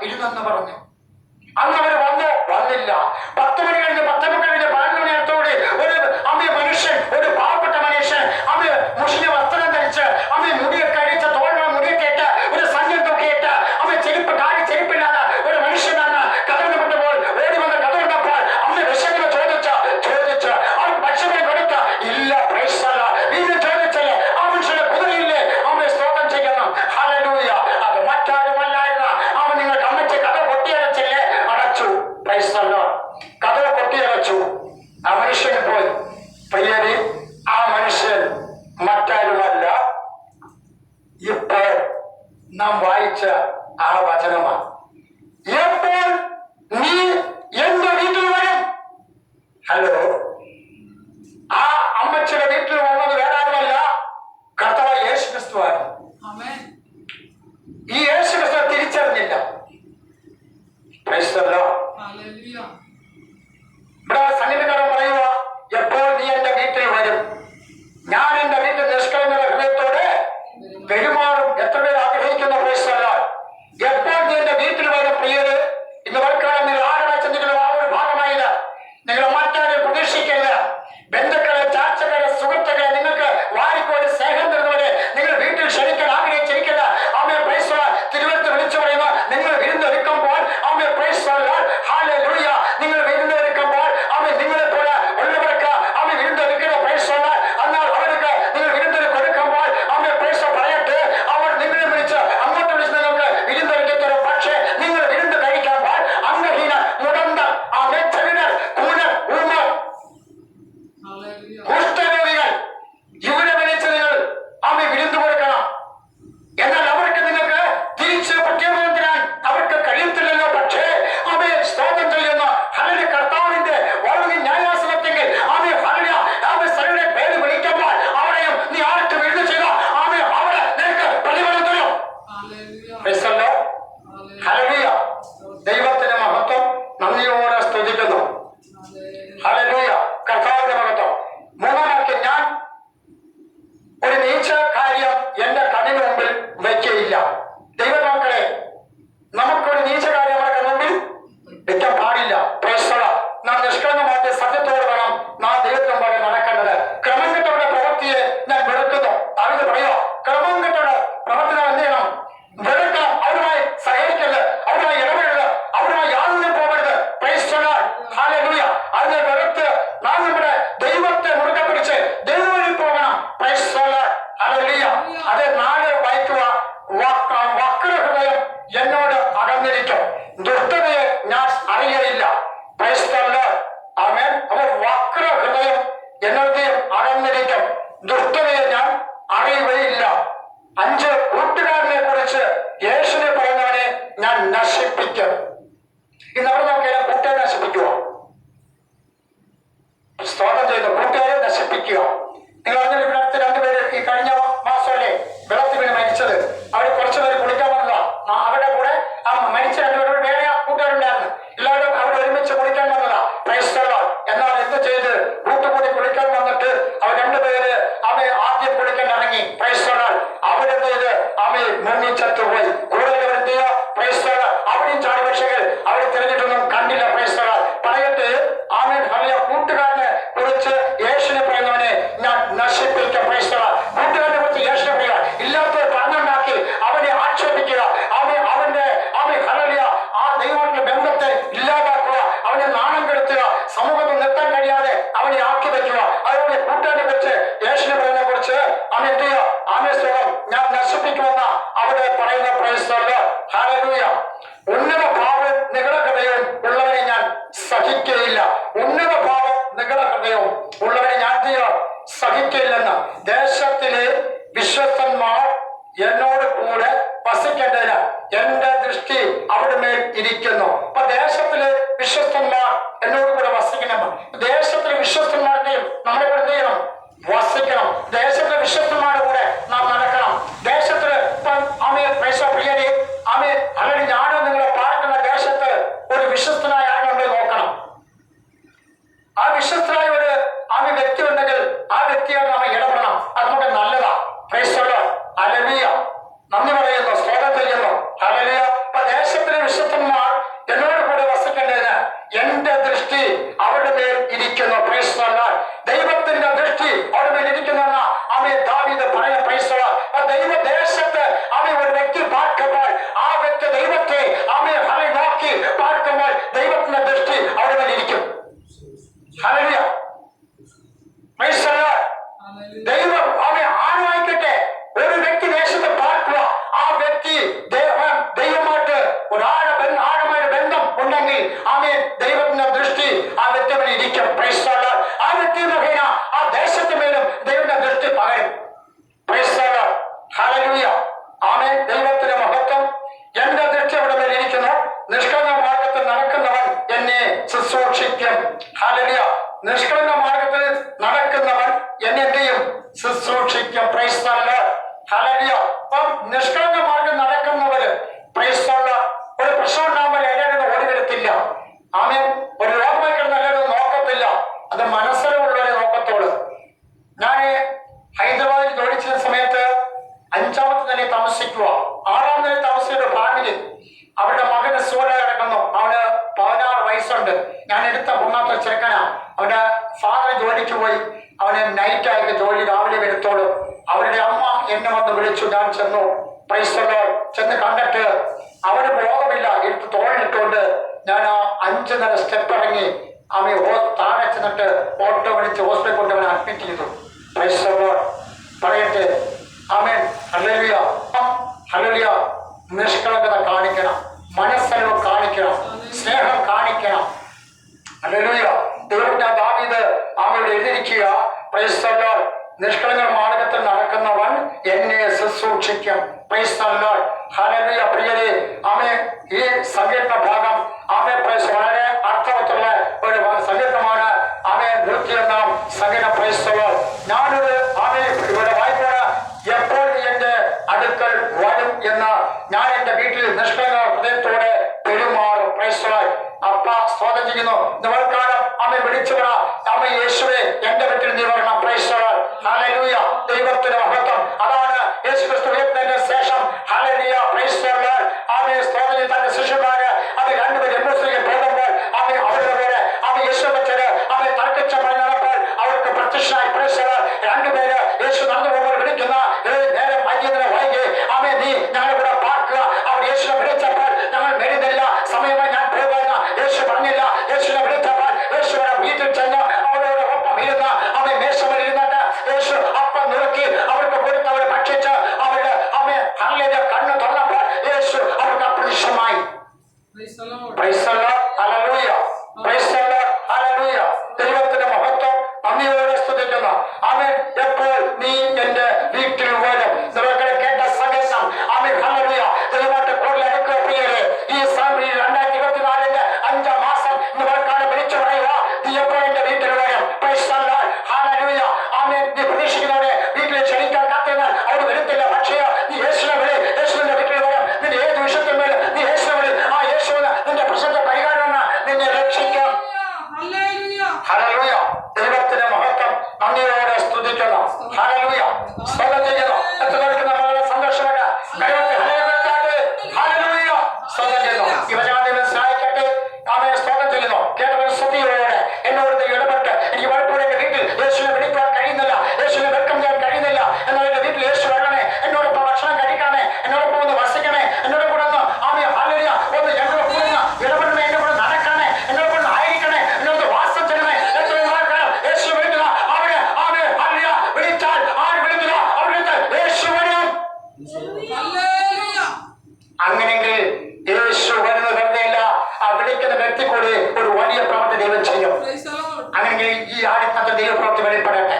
ഇരുന്നെന്ന് പറഞ്ഞു. അന്ന് അവർ വന്നില്ല. 10 മണി കഴിഞ്ഞ് 10 കഴിഞ്ഞ് 11 മണി അടുത്തോടെ ഒരു മനുഷ്യൻ, ഒരു പാവപ്പെട്ട മനുഷ്യൻ മുഷിഞ്ഞ വസ്ത്രം ധരിച്ച് മുടിയൊക്കെ അഴിച്ച തോഴ മുടിയൊക്കെ ഇട്ട് ഒരു സംഘം തൂക്കിയിട്ട് ചെരുപ്പില്ലാതെ ഒരു മനുഷ്യൻ വന്ന് കഥന്നു വിട്ടപ്പോൾ ഓടി വന്ന് കഥ കണ്ടപ്പോൾ വിശക്കുന്ന ചോദിച്ച് അവൻ ഭക്ഷണം കൊടുത്ത ഇല്ല. വീണ്ടും ചോദിച്ചല്ലേ ആ മനുഷ്യന്റെ കുതിരയില്ലേ സ്തോത്രം ചെയ്യണം. ഹല്ലേലൂയ. അത് മറ്റാരുമല്ലായിരുന്നു. നിങ്ങൾക്ക് അമ്മച്ചി കഥ പൊട്ടിയടച്ചില്ലേ? അടച്ചു. കഥ പൊട്ടിയടച്ചു. ആ മനുഷ്യന് പോയി. പയ്യനെ ആ മനുഷ്യൻ മറ്റാരുമല്ല, ഇപ്പോൾ നാം വായിച്ച ആ വചനമാണ്. എപ്പോൾ നീ എന്റെ വീട്ടിൽ വരും? ഹലോ, ആ അമ്മച്ചിയുടെ വീട്ടിൽ വന്നത് വേറാരുമല്ല, കർത്താവായ യേശു ക്രിസ്തുവാണ്. ഈ യേശു ക്രിസ്തു തിരിച്ചറിഞ്ഞില്ല. ഇവിടെ സംഗീതകാരൻ പറയുക, എപ്പോൾ നീ എന്റെ വീട്ടിൽ വരും? ഞാൻ എന്റെ വീട്ടിൽ നിഷ്കളങ്ക ഹൃദയത്തോടെ പെരുമാറും. എത്ര പേർ ആഗ്രഹിക്കുന്ന പ്രശ്നമല്ല. എപ്പോൾ നീ എന്റെ വീട്ടിൽ വരും? പ്രിയര്, ഇന്ന് വർക്കാലം നിങ്ങൾ ആരുടെ ചിന്തകളും ആ ഒരു ഭാഗമായില്ല. നിങ്ങൾ മറ്റാരെ പ്രതീക്ഷിക്കരുത്. ബന്ധുക്കളെ, ചാച്ചകളെ, സുഹൃത്തുക്കളെ നിങ്ങൾക്ക് വാരിക്കോടി സ്നേഹം തരുന്നവരെ നിങ്ങൾ വീട്ടിൽ ക്ഷണിക്കാൻ ആഗ്രഹിച്ചിരിക്കില്ല. ആമേ പ്രൈസ് തിരുവനന്തപുരത്ത് വിളിച്ചു പറയുന്ന നിങ്ങൾ വിരുന്നൊരുക്കുമ്പോൾ ആമേ പ്രൈസ് ഹല്ലേലൂയ. നിങ്ങൾ വിരുന്നൊരുക്കുമ്പോൾ ആമേ നിങ്ങളെ പോലെ ഉള്ളവർക്ക് ആമേ വിരുന്നൊരുക്കുന്ന പ്രൈസ് എന്നാൽ അവർക്ക് നിങ്ങൾ വിരുന്നൊരു കൊടുക്കുമ്പോൾ ആമേ പ്രൈസ് പറയട്ടെ, അവർ നിങ്ങളെ വിളിച്ച് അങ്ങോട്ട് വിളിച്ച് നിങ്ങൾക്ക് വിരുന്നൊരുക്കി തരും. പക്ഷേ നിങ്ങൾ വിരുന്ന് കഴിക്കുമ്പോൾ അംഗഹീന, മുടന്ത, ആമേ ചെവിടർ, കൂനർ, ഊമർ, കുഷ്ഠരോഗികൾ ഇവരെ വിളിച്ച് നിങ്ങൾ ആമേ വിരുന്ന് കൊടുക്കണം. എന്നാൽ അവർക്ക് നിങ്ങൾക്ക് തിരിച്ച് പ്രത്യേകം തരാൻ അവർക്ക് കഴിയത്തില്ലല്ലോ. പക്ഷേ ആമേ സ്തോത്രം ചെയ്യുന്ന ഹല്ലേലൂയ കർത്താവിന്റെ വളരെ ന്യായാസനത്തെങ്കിൽ ആമേ ഹല്ലേലൂയ ആമേ സകലരുടെ പേര് വിളിക്കുമ്പോൾ അവരെയും നീ ആർക്ക് വിരുന്ന് ചെയ്ത ആമേ അവിടെ നിനക്ക് പ്രതിഫലം തരും. ഹല്ലേലൂയ. ദൈവത്തിന്റെ മഹത്വം നന്ദിയോടെ സ്തുതിക്കുന്നു. ഹല്ലേലൂയ. കർത്താവിന്റെ മഹത്വം. മൂന്നാം വാക്യം, ഞാൻ ഒരു നീച്ച കാര്യം എന്റെ കണ്ണിന് മുമ്പിൽ വയ്ക്കയില്ല. ദൈവമക്കളെ, നമുക്കൊരു നീച്ച കാര്യം നമ്മുടെ മുമ്പിൽ വെക്കാൻ പാടില്ല. നാം നിഷ്കളങ്കമായിട്ട് സത്യത്തോട് വേണം നാം ദൈവത്തിന് പോലെ നടക്കേണ്ടത്. ക്രമം കെട്ടവരുടെ പ്രവൃത്തിയെ ഞാൻ വെറുക്കുന്നു. അവർ പറയുക, ക്രമം കെട്ടവരുടെ പ്രവർത്തനം എന്ത് ചെയ്യണം? വെറുക്കണം. അവരുമായി സഹകരിക്കരുത്, അവരുമായി ഇടപെടരുത്, അവരുമായി യാതൊന്നും പോകരുത്. ഹല്ലേലൂയ. അതിനെ വെറുത്ത് നാം നമ്മുടെ ദൈവത്തെ മുറുകെ പിടിച്ച് ദൈവത്തിൽ പോകണം. ഹല്ലേലൂയ. അത് 4 വായിക്കുക. വക്രഹൃദയം എന്നോട് അകന്നിരിക്കും, ദുഷ്ടതയെ ഞാൻ അറിയയില്ല. ആമേൻ. അപ്പോൾ വക്രഹൃദയം എന്നോട് അകന്നിരിക്കും, ദുഷ്ടതയെ ഞാൻ അറിയുകയില്ല. 5 കൂട്ടുകാരനെ കുറിച്ച് യേശുവിനെ പറയുന്നവനെ ഞാൻ നശിപ്പിക്കും. ഇന്ന് അവിടെ നോക്കിയാൽ കൂട്ടുകാരെ നശിപ്പിക്കുക, സ്തോത്രം ചെയ്ത് കൂട്ടുകാരെ നശിപ്പിക്കുക. നിങ്ങൾ അറിഞ്ഞ ഇവിടെ അടുത്ത് 2 പേര് ഈ കഴിഞ്ഞ മാസമല്ലേ വെള്ളത്തിൽ വീണ് മരിച്ചത്. അവർ കുറച്ചു പേര് കുളിക്കാൻ വന്നതാ. അവരുടെ കൂടെ ആ മരിച്ച 2 പേരോട് വേറെ കൂട്ടുകാരുണ്ടായിരുന്നു. എല്ലാവരും അവർ ഒരുമിച്ച് കുളിക്കാൻ വന്നതാ. എന്നാൽ എന്ത് ചെയ്ത് കൂട്ടുകൂടി കുളിക്കാൻ വന്നിട്ട് അവർ 2 പേര് ആദ്യം കുളിക്കാൻ ഇറങ്ങി. അവരെന്ത് ചെയ്ത് മുങ്ങിച്ചത്തുപോയി. കൂടുതൽ എന്ത് ചെയ്യുക? അവിടെയും ചാടിപക്ഷികൾ അവരെ തിരഞ്ഞിട്ടൊന്നും കണ്ടില്ല. പറയട്ടെ, ആമേൻ ഹല്ലേലൂയ. കൂട്ടുകാരനെ കുറിച്ച് യേശുവിനെ പറയുന്നവനെ ഞാൻ നശിപ്പിക്കാം. കൂട്ടുകാരനെ കുറിച്ച് യേശുവിനെ പറയുക, ഇല്ലാത്തത് പറഞ്ഞുണ്ടാക്കി അവനെ ആക്ഷേപിക്കുക, അവന്റെ ഹല്ലേലൂയ ആ ദൈവത്തിന്റെ ബന്ധത്തെ ഇല്ലാതാക്കുക, അവനെ നാണം കെടുത്തുക, സമൂഹത്തിൽ നിർത്താൻ കഴിയാതെ അവനെ ആക്കി വയ്ക്കുക. അതുപോലെ കൂട്ടുകാരനെ കുറിച്ച് യേശുവിനെ പറയുന്നതിനെ കുറിച്ച് അവൻ എന്ത് ചെയ്യുക? ഞാൻ നശിപ്പിക്കുമെന്ന അവിടെ പറയുന്ന ഹല്ലേലൂയ. ഉന്നത ഭാവം നിഗളഹൃദയവും ഉള്ളവനെ ഞാൻ സഹിക്കയില്ല. ഉന്നത ഭാവം നിഗളഹൃദയവും ഉള്ളവനെ ഞാൻ സഹിക്കയില്ലെന്ന്. ദേശത്തിലെ വിശ്വസ്തന്മാർ എന്നോട് കൂടെ വസിക്കേണ്ടതിന് എന്റെ ദൃഷ്ടി അവിടെ മേൽ ഇരിക്കുന്നു. അപ്പൊ ദേശത്തിലെ വിശ്വസ്തന്മാർ എന്നോട് കൂടെ വസിക്കണം. ദേശത്തിലെ വിശ്വസ്തന്മാരുടെയും നമ്മുടെ കൂടെ എന്ത് ചെയ്യണം? വസിക്കണം. ദേശത്തിലെ വിശ്വസ്തന്മാരുടെ കൂടെ നാം നടക്കണം. ദേശത്തില് പ്രിയരെ അല്ലെങ്കിൽ ഞാനോ നിങ്ങളെ പാർക്കുന്ന ദേശത്ത് ഒരു വിശ്വസ്തനായ ആളുകളുണ്ട് നോക്കണം. ആ വിശ്വസ്തനായ ഒരു വ്യക്തി ഉണ്ടെങ്കിൽ ആ വ്യക്തിയോട് നമ്മൾ ഇടപെടണം. അത് നമുക്ക് നല്ലതാ. ഹല്ലേലൂയ. നന്ദി പറയുന്നു, സ്തോത്രം ചെയ്യുന്നു. ഹല്ലേലൂയ. അപ്പൊ ദേശത്തിലെ വിശ്വസ്തന്മാർ കൊണ്ട് ഞാൻ ആ 5 നില സ്റ്റെപ്പ് ഇറങ്ങി താഴെ ചെന്നിട്ട് ഓട്ടോ വിളിച്ച് ഹോസ്പിറ്റലിൽ കൊണ്ട് അവനെ അഡ്മിറ്റ് ചെയ്തു. Price the Lord. പറയട്ടെ ആമേൻ. Hallelujah hallelujah. നിഷ്കളങ്കത കാണിക്കണം, മനസ്സലിവ് കാണിക്കണം, സ്നേഹം കാണിക്കണം. ഹല്ലേലൂയ. ദൈവത്തിന്റെ ദാവീദ് അവനോട് എഴുതിയിരിക്കുക, പ്രൈസ് ദി ലോർഡ്, നിഷ്കളങ്ക മാർഗത്തിൽ നടക്കുന്നവൻ എന്നെ ശുശ്രൂഷിക്കും. Praise the lord. ഹല്ലേലൂയ. പ്രിയരെ, ആമേൻ. ഈ സങ്കീർണ ഭാഗം ആമേൻ പ്രൈസ് വളരെ അർത്ഥവത്തുള്ള ഒരു സങ്കീർണമാണ്. ആമേൻ. 101 സങ്കീർണ. Praise the lord. ഞാനൊരു ആമേൻ ഇവിടെ വായിക്കുക, എപ്പോൾ എന്റെ അടുക്കൽ വരും എന്ന് ഞാൻ എന്റെ വീട്ടിൽ നിഷ്കളങ്ക ഹൃദയത്തോടെ പെരുമാറും. Price the Lord. അപ്പ സ്തോത്രം ചെയ്യുന്നു. നിവർക്കാലം ആമേൻ വിളിച്ചു പറ, ആമേൻ യേശുവേ എന്റെ വീട്ടിൽ നീ വരണം. Price the lord. ഹല്ലേലൂയ. ദൈവത്തിന്റെ മഹത്വം അതാണ്. യേശുക്രിസ്തു ഉയർത്തതിന് ശേഷം ഹല്ലേലൂയ പ്രൈസ് ദി ലോർഡ് ആമേൻ സ്തോത്രം തന്റെ ശിഷ്യന്മാര് അത് രണ്ടുപേരും എമ്മോസിലേക്ക് പോകുമ്പോൾ ആമേൻ അവരുടെ പേര് ആമേൻ യേശു വെച്ചത് ആമേൻ തർക്കിച്ച നടപ്പോൾ അവർക്ക് പ്രത്യക്ഷനായി. Price the Lord. രണ്ടുപേര് യേശു നടന്നു പോകുമ്പോൾ വിളിക്കുന്ന നേരം വൈകിയതിനെ വൈകി ആമേൻ നീ ഞങ്ങളിവിടെ പാർക്കുക. അവർ യേശുവിനെ വിളിച്ചപ്പോൾ ഞങ്ങൾ വരുന്നില്ല, സമയമായി ഞാൻ പോകുന്ന യേശു പറഞ്ഞില്ല. യേശുവിനെ വിളിച്ചപ്പോൾ യേശുവിനെ വീട്ടിൽ ചെന്ന് അവരോട് ഒപ്പം ഇരുന്ന് ആമേൻ മേശമേൽ ഇരുന്നിട്ട് യേശു അപ്പം നുറുക്കി അവർക്ക് കൊടുത്ത് അവരെ ഭക്ഷിച്ച് അവരുടെ ആമേൻ ഹല്ലേലൂയ കണ്ണ് തുറന്നപ്പോൾ യേശു അവർക്ക് അപ്രത്യക്ഷമായി. Price the lord. Hallelujah. Price the lord. Hallelujah. ദൈവത്തിന്റെ മഹത്വം നന്ദിയോടെ സ്തുതിക്കുന്നു. ആമേൻ. എപ്പോൾ നീ എന്റെ വീട്ടിൽ വരും. നിങ്ങളെ കേട്ട സന്ദേശം ആമേൻ ഹല്ലേലൂയ ദൈവമായിട്ട് കൂടുതൽ എടുക്കുക. പ്രിയരെ, ഈ 2024 5 മാസം നിങ്ങൾക്കാണ് വിളിച്ചു പറയുക, നീ എപ്പോൾ എന്റെ വീട്ടിൽ വരും. Price the lord. ഹല്ലേലൂയ. ആമേൻ. നീ പ്രതീക്ഷിക്കുന്നവരെ വീട്ടിൽ ക്ഷണിക്കാൻ കാത്തിരുന്നാൽ അവർ വരത്തില്ല. പക്ഷേ നീ യേശുവിനെ വിളി, യേശുവിന്റെ വീട്ടിൽ വരും. നിന്റെ ഏത് വിഷയത്തിന്മേൽ നീ യേശുവിനെ വിളി, ആ യേശുവിന് നിന്റെ പ്രശ്നത്തെ പരിഹാരമാണ് നിന്നെ രക്ഷിക്കാം. ഹല്ലേലൂയ. ദൈവത്തിന്റെ മഹത്വം നന്ദിയോടെ സ്തുതിക്കുന്നു. ഹല്ലേലൂയ. സ്തോത്രം ചെയ്യുന്നു. എത്രപേർക്ക് നമ്മളുടെ സന്തോഷമുണ്ട്. ദൈവത്തെ ഹല്ലേലൂയ സ്തോത്രം ചെയ്യുന്നു. യുവജനങ്ങളെ സഹായിക്കട്ടെ. ആമേൻ. സ്തോത്രം ചെയ്യുന്നു. കേട്ടവർ സ്തുതിയോടെ എന്നോട് ഇടപെട്ട് എനിക്ക് പലപ്പോഴും എന്റെ വീട്ടിൽ യേശുവിനെ വിളിക്കാൻ കഴിയുന്നില്ല, യേശുവിനെ വെൽക്കം ചെയ്യാൻ കഴിയുന്നില്ല. എന്നാൽ എന്റെ വീട്ടിൽ യേശു വരണേ, എന്നോടൊപ്പം ഭക്ഷണം കഴിക്കണേ, എന്നോടൊപ്പം ഒന്ന് വസിക്കണേ, എന്നോട് കൂടെ ഒന്ന് ആമേൻ ഹല്ലേലൂയ ഒന്ന് ഞങ്ങളുടെ കൂടെ ഇടപെടണേ, എന്റെ കൂടെ നടക്കണേ, എന്നോട് കൂടെ ആയിരിക്കണേ, എന്നോട് വാസം ചെയ്യണേ. എത്രയും ആൾക്കാർ യേശു വിളിക്കുക അവിടെ ആമേൻ ഹല്ലേലൂയ വിളിച്ചാൽ ആര് വിളിക്കുക അവർ വിളിച്ചാൽ യേശു വരും. അങ്ങനെങ്കിൽ യേശു വരുന്ന വെറുതെയില്ല, ആ വിളിക്കുന്ന വ്യക്തി കൂടി ഒരു വലിയ പ്രവൃത്തി ദൈവം ചെയ്യും. അങ്ങനെങ്കിൽ ഈ ആടിനകത്ത് ദൈവപ്രവൃത്തി വെളിപ്പെടട്ടെ.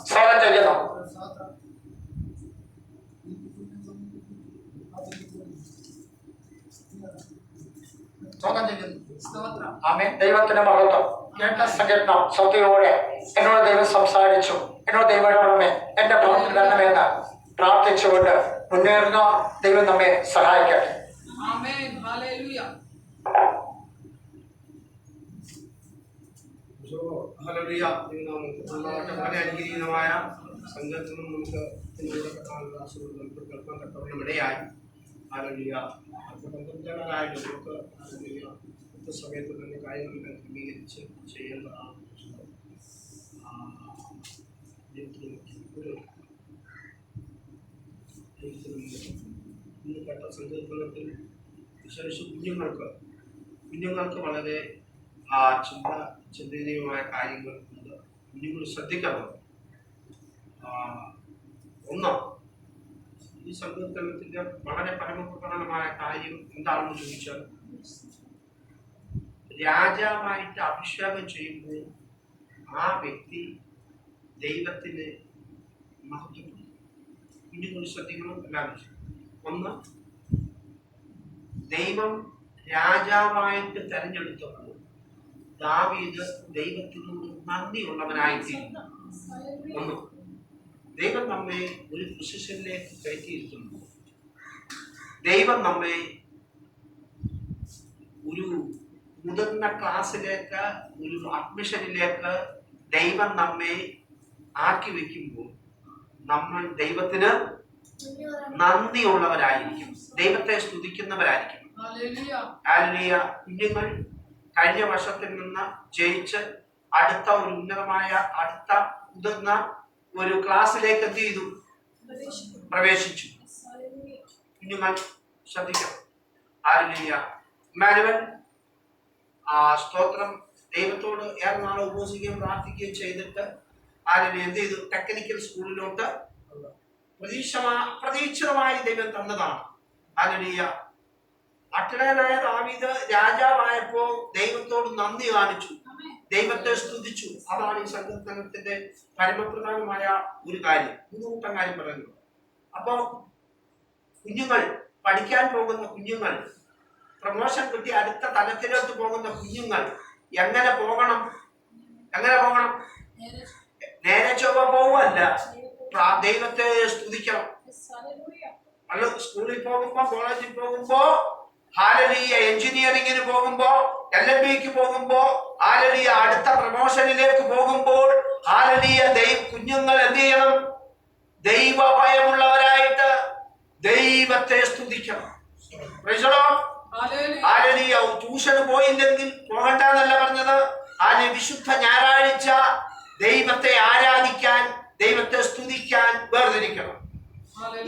സ്തോത്രം ചെയ്യുന്നു. ആമേൻ. ദൈവത്തിന്റെ മഹത്വം. കേട്ട സങ്കീർണം ശ്രദ്ധയോടെ എന്നോട് ദൈവം സംസാരിച്ചു. എന്നോട് ദൈവമേ എന്റെ പ്രവൃത്തി വരണമെന്ന് പ്രാർത്ഥിച്ചുകൊണ്ട് മുന്നേറുന്ന ദൈവം നമ്മെ സഹായിക്കട്ടെ. ഹല്ലേലൂയ. വളരെ അനുഗ്രഹീതമായ സങ്കീർത്തനം നമുക്ക് കേൾക്കാൻ തക്കവണ്ണം ഇടയായി. ഹല്ലേലൂയ. പന്ത്രണ്ടായിട്ട് നമുക്ക് സമയത്ത് തന്നെ കാര്യങ്ങളെല്ലാം ക്രമീകരിച്ച് ചെയ്യേണ്ടതാണ്. ഇന്ന് കേട്ട സങ്കീർത്തനത്തിൽ വിശേഷിച്ച് കുഞ്ഞുങ്ങൾക്ക് വളരെ ചിന്തനീയമായ കാര്യങ്ങൾ ഉണ്ട്. കുഞ്ഞുങ്ങൾ ശ്രദ്ധിക്കണം. ഒന്ന്, ഈ സങ്കീർത്തനത്തിന്റെ വളരെ പരമപ്രധാനമായ കാര്യം എന്താണെന്ന് ചോദിച്ചാൽ, രാജാവായിട്ട് അഭിഷേകം ചെയ്യുമ്പോൾ ആ വ്യക്തി ദൈവത്തിന് മഹത്വപ്പെടും. കുഞ്ഞുങ്ങൾ ശ്രദ്ധിക്കണം. എല്ലാവരും ഒന്ന്, ദൈവം രാജാവായിട്ട് തെരഞ്ഞെടുത്തപ്പോൾ ദാവീദ് ദൈവത്തിനോട് നന്ദിയുള്ളവനായിത്തീരുന്നു. ഒന്ന്, ദൈവം നമ്മെ ഒരു പൊസിഷനിലേക്ക് കയറ്റിയിരിക്കുന്നു. ദൈവം നമ്മെ ഒരു മുതിർന്ന ക്ലാസ്സിലേക്ക്, ഒരു അഡ്മിഷനിലേക്ക് ദൈവം നമ്മെ ആക്കി വെക്കുമ്പോൾ നമ്മൾ ദൈവത്തിന് നന്ദിയുള്ളവരായിരിക്കും, ദൈവത്തെ സ്തുതിക്കുന്നവരായിരിക്കും. ഹല്ലേലൂയ. കുഞ്ഞുങ്ങൾ കഴിഞ്ഞ വർഷത്തിൽ നിന്ന് ജയിച്ച് അടുത്ത ഒരു ഉന്നതമായ അടുത്ത മുതിർന്ന ഒരു ക്ലാസ്സിലേക്ക് എന്ത് ചെയ്തു? പ്രവേശിച്ചു. കുഞ്ഞുങ്ങൾ ശ്രദ്ധിക്കണം. ഹല്ലേലൂയ. മാനുവൽ സ്തോത്രം ദൈവത്തോട് ഏറെ നാളെ ഉപവസിക്കുകയും പ്രാർത്ഥിക്കുകയും ചെയ്തിട്ട് എന്ത് ചെയ്തു? ടെക്നിക്കൽ സ്കൂളിലോട്ട് പ്രതീക്ഷിതമായി ദൈവം തന്നതാണ്. ഹല്ലേലൂയ. അട്ടനായ ദാവീദ് രാജാവായപ്പോ ദൈവത്തോട് നന്ദി കാണിച്ചു, ദൈവത്തെ സ്തുതിച്ചു. അതാണ് ഈ സങ്കീർത്തനത്തിന്റെ പരമപ്രധാനമായ ഒരു കാര്യം. മൂന്നുകൂട്ടം കാര്യം പറയുന്നത്. അപ്പോ കുഞ്ഞുങ്ങൾ, പഠിക്കാൻ പോകുന്ന കുഞ്ഞുങ്ങൾ, പ്രമോഷൻ കിട്ടി അടുത്ത തലത്തിലോട്ട് പോകുന്ന കുഞ്ഞുങ്ങൾ എങ്ങനെ പോകണം? നേരെ ചൊവ്വ പോവല്ല, ദൈവത്തെ സ്തുതിക്കണം. അല്ല, സ്കൂളിൽ പോകുമ്പോ, കോളേജിൽ പോകുമ്പോ, ഹല്ലേലൂയ, എഞ്ചിനീയറിംഗിന് പോകുമ്പോ, LLBക്ക് പോകുമ്പോ, ഹല്ലേലൂയ, അടുത്ത പ്രമോഷനിലേക്ക് പോകുമ്പോൾ, ഹല്ലേലൂയ, കുഞ്ഞുങ്ങൾ എന്ത് ചെയ്യണം? ദൈവഭയമുള്ളവരായിട്ട് ദൈവത്തെ സ്തുതിക്കണം. ഹല്ലേലൂയ. ട്യൂഷന് പോയില്ലെങ്കിൽ പോകണ്ടെന്നല്ല പറഞ്ഞത്. വിശുദ്ധ ഞായറാഴ്ച ദൈവത്തെ ആരാധിക്കാൻ, ദൈവത്തെ സ്തുതിക്കാൻ വേർതിരിക്കണം.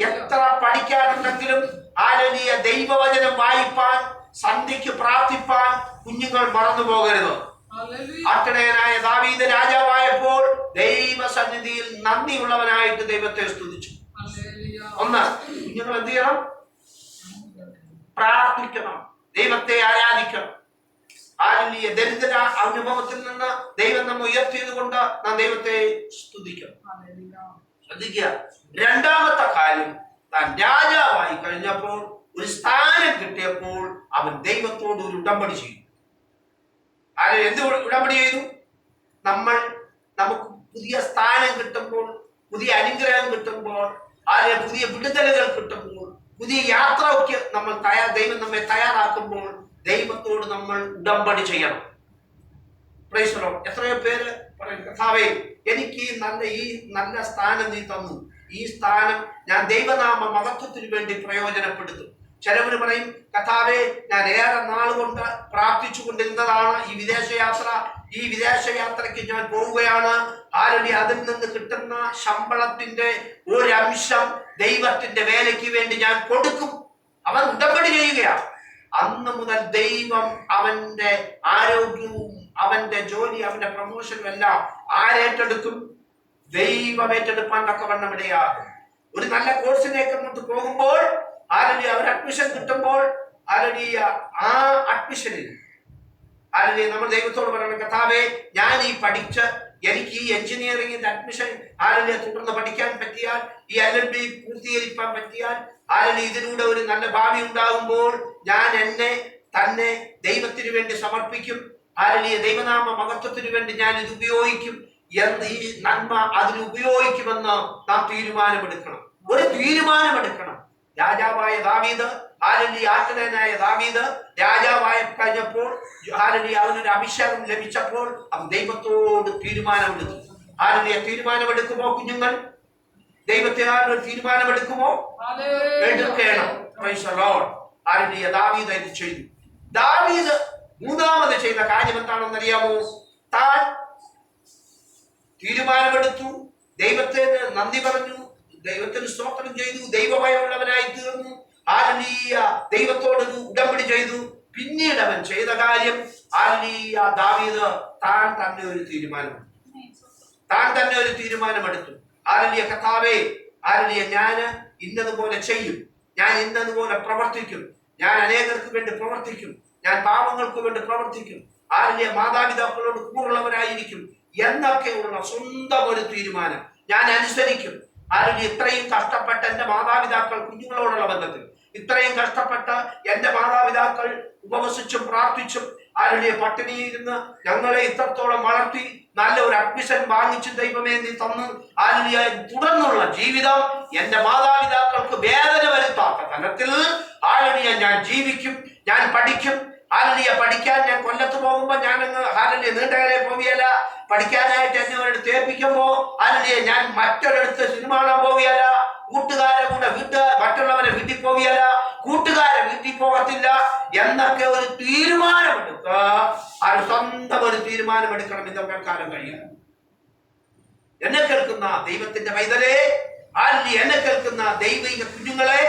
എത്ര പഠിക്കാനുണ്ടെങ്കിലും ഹല്ലേലൂയ, ദൈവവചനം വായിപ്പാൻ, സന്ധ്യയ്ക്ക് പ്രാർത്ഥിപ്പാൻ കുഞ്ഞുങ്ങൾ മറന്നു പോകരുത്. അട്ടണയനായ ദാവീദ് രാജാവായപ്പോൾ ദൈവസന്നിധിയിൽ നന്ദിയുള്ളവനായിട്ട് ദൈവത്തെ സ്തുതിച്ചു. ഒന്ന്, കുഞ്ഞുങ്ങൾ എന്ത് ചെയ്യണം? പ്രാർത്ഥിക്കണം, ദൈവത്തെ ആരാധിക്കണം. ഹല്ലേലൂയ. ദരിദ്ര അനുഭവത്തിൽ നിന്ന് ദൈവം നമ്മെ ഉയർത്തിയത് കൊണ്ട് നാം ദൈവത്തെ സ്തുതിക്കണം. ശ്രദ്ധിക്കുക. രണ്ടാമത്തെ കാര്യം, താൻ രാജാവായി കഴിഞ്ഞപ്പോൾ, ഒരു സ്ഥാനം കിട്ടിയപ്പോൾ അവൻ ദൈവത്തോട് ഒരു ഉടമ്പടി ചെയ്തു. എന്ത് ഉടമ്പടി ചെയ്തു? നമുക്ക് പുതിയ സ്ഥാനം കിട്ടുമ്പോൾ, പുതിയ അനുഗ്രഹം കിട്ടുമ്പോൾ, പുതിയ വിടുതലുകൾ കിട്ടുമ്പോൾ, പുതിയ യാത്രയ്ക്ക് ദൈവം നമ്മെ തയ്യാറാക്കുമ്പോൾ ദൈവത്തോട് നമ്മൾ ഉടമ്പടി ചെയ്യണം. Price the Lord. എത്രയോ പേര് പറയും, കർത്താവേ, എനിക്ക് ഈ നല്ല സ്ഥാനം നീ തന്നു, ഈ സ്ഥാനം ഞാൻ ദൈവനാമ മഹത്വത്തിന് വേണ്ടി പ്രയോജനപ്പെടുത്തും. ചിലവര് പറയും, കർത്താവേ, ഞാൻ ഏറെ നാൾ കൊണ്ട് പ്രാർത്ഥിച്ചു കൊണ്ടിരുന്നതാണ് ഈ വിദേശയാത്ര, ഈ വിദേശയാത്രയ്ക്ക് ഞാൻ പോവുകയാണ്. ഹല്ലേലൂയ. അതിൽ നിന്ന് കിട്ടുന്ന ശമ്പളത്തിന്റെ ഒരംശം ദൈവത്തിന്റെ വേലയ്ക്ക് വേണ്ടി ഞാൻ കൊടുക്കും. അവൻ ഉടമ്പടി ചെയ്യുകയാണ്. അന്ന് മുതൽ ദൈവം അവന്റെ ആരോഗ്യവും, അവന്റെ ജോലി, അവന്റെ പ്രമോഷനും എല്ലാം ആരേറ്റെടുക്കും? ദൈവം ഏറ്റെടുപ്പാൻ തക്കവണ്ണം ഇടയാകും. ഒരു നല്ല കോഴ്സിലേക്ക് അങ്ങോട്ട് പോകുമ്പോൾ, ഹല്ലേലൂയ, ഒരു അഡ്മിഷൻ കിട്ടുമ്പോൾ, ഹല്ലേലൂയ, ആ അഡ്മിഷനിൽ ഹല്ലേലൂയ നമ്മൾ ദൈവത്തോട് പറയണം, കർത്താവേ, ഞാൻ ഈ പഠിച്ച് എനിക്ക് ഈ എഞ്ചിനീയറിംഗിന്റെ അഡ്മിഷൻ ഹല്ലേലൂയ തുടർന്ന് പഠിക്കാൻ പറ്റിയാൽ, ഈ LLB പൂർത്തീകരിക്കാൻ പറ്റിയാൽ, ഹല്ലേലൂയ, ഇതിലൂടെ ഒരു നല്ല ഭാവി ഉണ്ടാകുമ്പോൾ ഞാൻ എന്നെ തന്നെ ദൈവത്തിന് വേണ്ടി സമർപ്പിക്കും. ഹല്ലേലൂയ, ദൈവനാമ മഹത്വത്തിന് വേണ്ടി ഞാൻ ഇത് ഉപയോഗിക്കും എന്ന്, ഈ നന്മ അതിന് ഉപയോഗിക്കുമെന്ന് നാം തീരുമാനമെടുക്കണം. ഒരു തീരുമാനമെടുക്കണം. രാജാവായ ദാവീദ്, ഹല്ലേലൂയ, ആറ്റനായ ദാവീദ് രാജാവായി കഴിഞ്ഞപ്പോൾ, ഹല്ലേലൂയ, അവനൊരു അഭിഷേകം ലഭിച്ചപ്പോൾ അവൻ ദൈവത്തോട് തീരുമാനമെടുത്തു. ഹല്ലേലൂയ. തീരുമാനമെടുക്കുമോ കുഞ്ഞുങ്ങൾ? ദൈവത്തെ ഒരു തീരുമാനമെടുക്കുമോ? എടുക്കണം. Price the lord. ഹല്ലേലൂയ. ദാവീദ് ഇത് ചെയ്തു. ദാവീദ് മൂന്നാമത് ചെയ്ത കാര്യം എന്താണെന്ന് അറിയാമോ? താൻ തീരുമാനമെടുത്തു, ദൈവത്തിന് നന്ദി പറഞ്ഞു, ദൈവത്തിന് സ്തോത്രം ചെയ്തു, ദൈവഭയമുള്ളവനായി തീർന്നു. ഹല്ലേലൂയ. ദൈവത്തോടൊരു ഉടമ്പടി ചെയ്തു. പിന്നീട് അവൻ ചെയ്ത കാര്യം, ഹല്ലേലൂയ, ദാവീദ് താൻ തന്നെ ഒരു തീരുമാനമെടുത്തു. ഹല്ലേലൂയ. കർത്താവേ, ഹല്ലേലൂയ, ഞാൻ ഇന്നതുപോലെ ചെയ്യും, ഞാൻ ഇന്നതുപോലെ പ്രവർത്തിക്കും, ഞാൻ അനേകർക്ക് വേണ്ടി പ്രവർത്തിക്കും, ഞാൻ പാവങ്ങൾക്ക് വേണ്ടി പ്രവർത്തിക്കും, ഹല്ലേലൂയ, മാതാപിതാക്കളോട് കൂറുള്ളവരായിരിക്കും എന്നൊക്കെയുള്ള സ്വന്തം ഒരു തീരുമാനം ഞാൻ അനുസരിക്കും. ഹല്ലേലൂയ. ഇത്രയും കഷ്ടപ്പെട്ട എന്റെ മാതാപിതാക്കൾ, കുഞ്ഞുങ്ങളോടുള്ള ബന്ധത്തിൽ ഇത്രയും കഷ്ടപ്പെട്ട എന്റെ മാതാപിതാക്കൾ ഉപവസിച്ചും പ്രാർത്ഥിച്ചും, ഹല്ലേലൂയ, പട്ടിണിയിരുന്ന് ഞങ്ങളെ ഇത്രത്തോളം വളർത്തി നല്ല ഒരു അഡ്മിഷൻ വാങ്ങിച്ചു ദൈവമേ നീ തന്നു. ഹല്ലേലൂയ. തുടർന്നുള്ള ജീവിതം എന്റെ മാതാപിതാക്കൾക്ക് വേദന വരുത്താത്ത തലത്തിൽ ഹല്ലേലൂയ ഞാൻ ജീവിക്കും, ഞാൻ പഠിക്കും. ഹല്ലേലൂയ. പഠിക്കാൻ ഞാൻ കൊല്ലത്ത് പോകുമ്പോ ഞാൻ ഹല്ലേലൂയ നീണ്ടകരെ പോവുകയല്ല. പഠിക്കാനായിട്ട് എന്നെ ഒരിടത്ത് ഏൽപ്പിക്കുമ്പോ ഹല്ലേലൂയ ഞാൻ മറ്റൊരിടത്ത് സിനിമ കാണാൻ പോവുകയല്ല. കൂട്ടുകാരെ കൂടെ മറ്റുള്ളവരെ വീട്ടിൽ പോവുകയല്ല, കൂട്ടുകാരെ വീട്ടിൽ പോകത്തില്ല എന്നൊക്കെ ഒരു തീരുമാനമെടുക്ക. അത് സ്വന്തം ഒരു തീരുമാനമെടുക്കണം. ഇതൊക്കെ കാലം കഴിയും. എന്നെ കേൾക്കുന്ന ദൈവത്തിന്റെ പൈതലേ, ഹല്ലേലൂയ, എന്നെ കേൾക്കുന്ന ദൈവിക കുഞ്ഞുങ്ങളെ,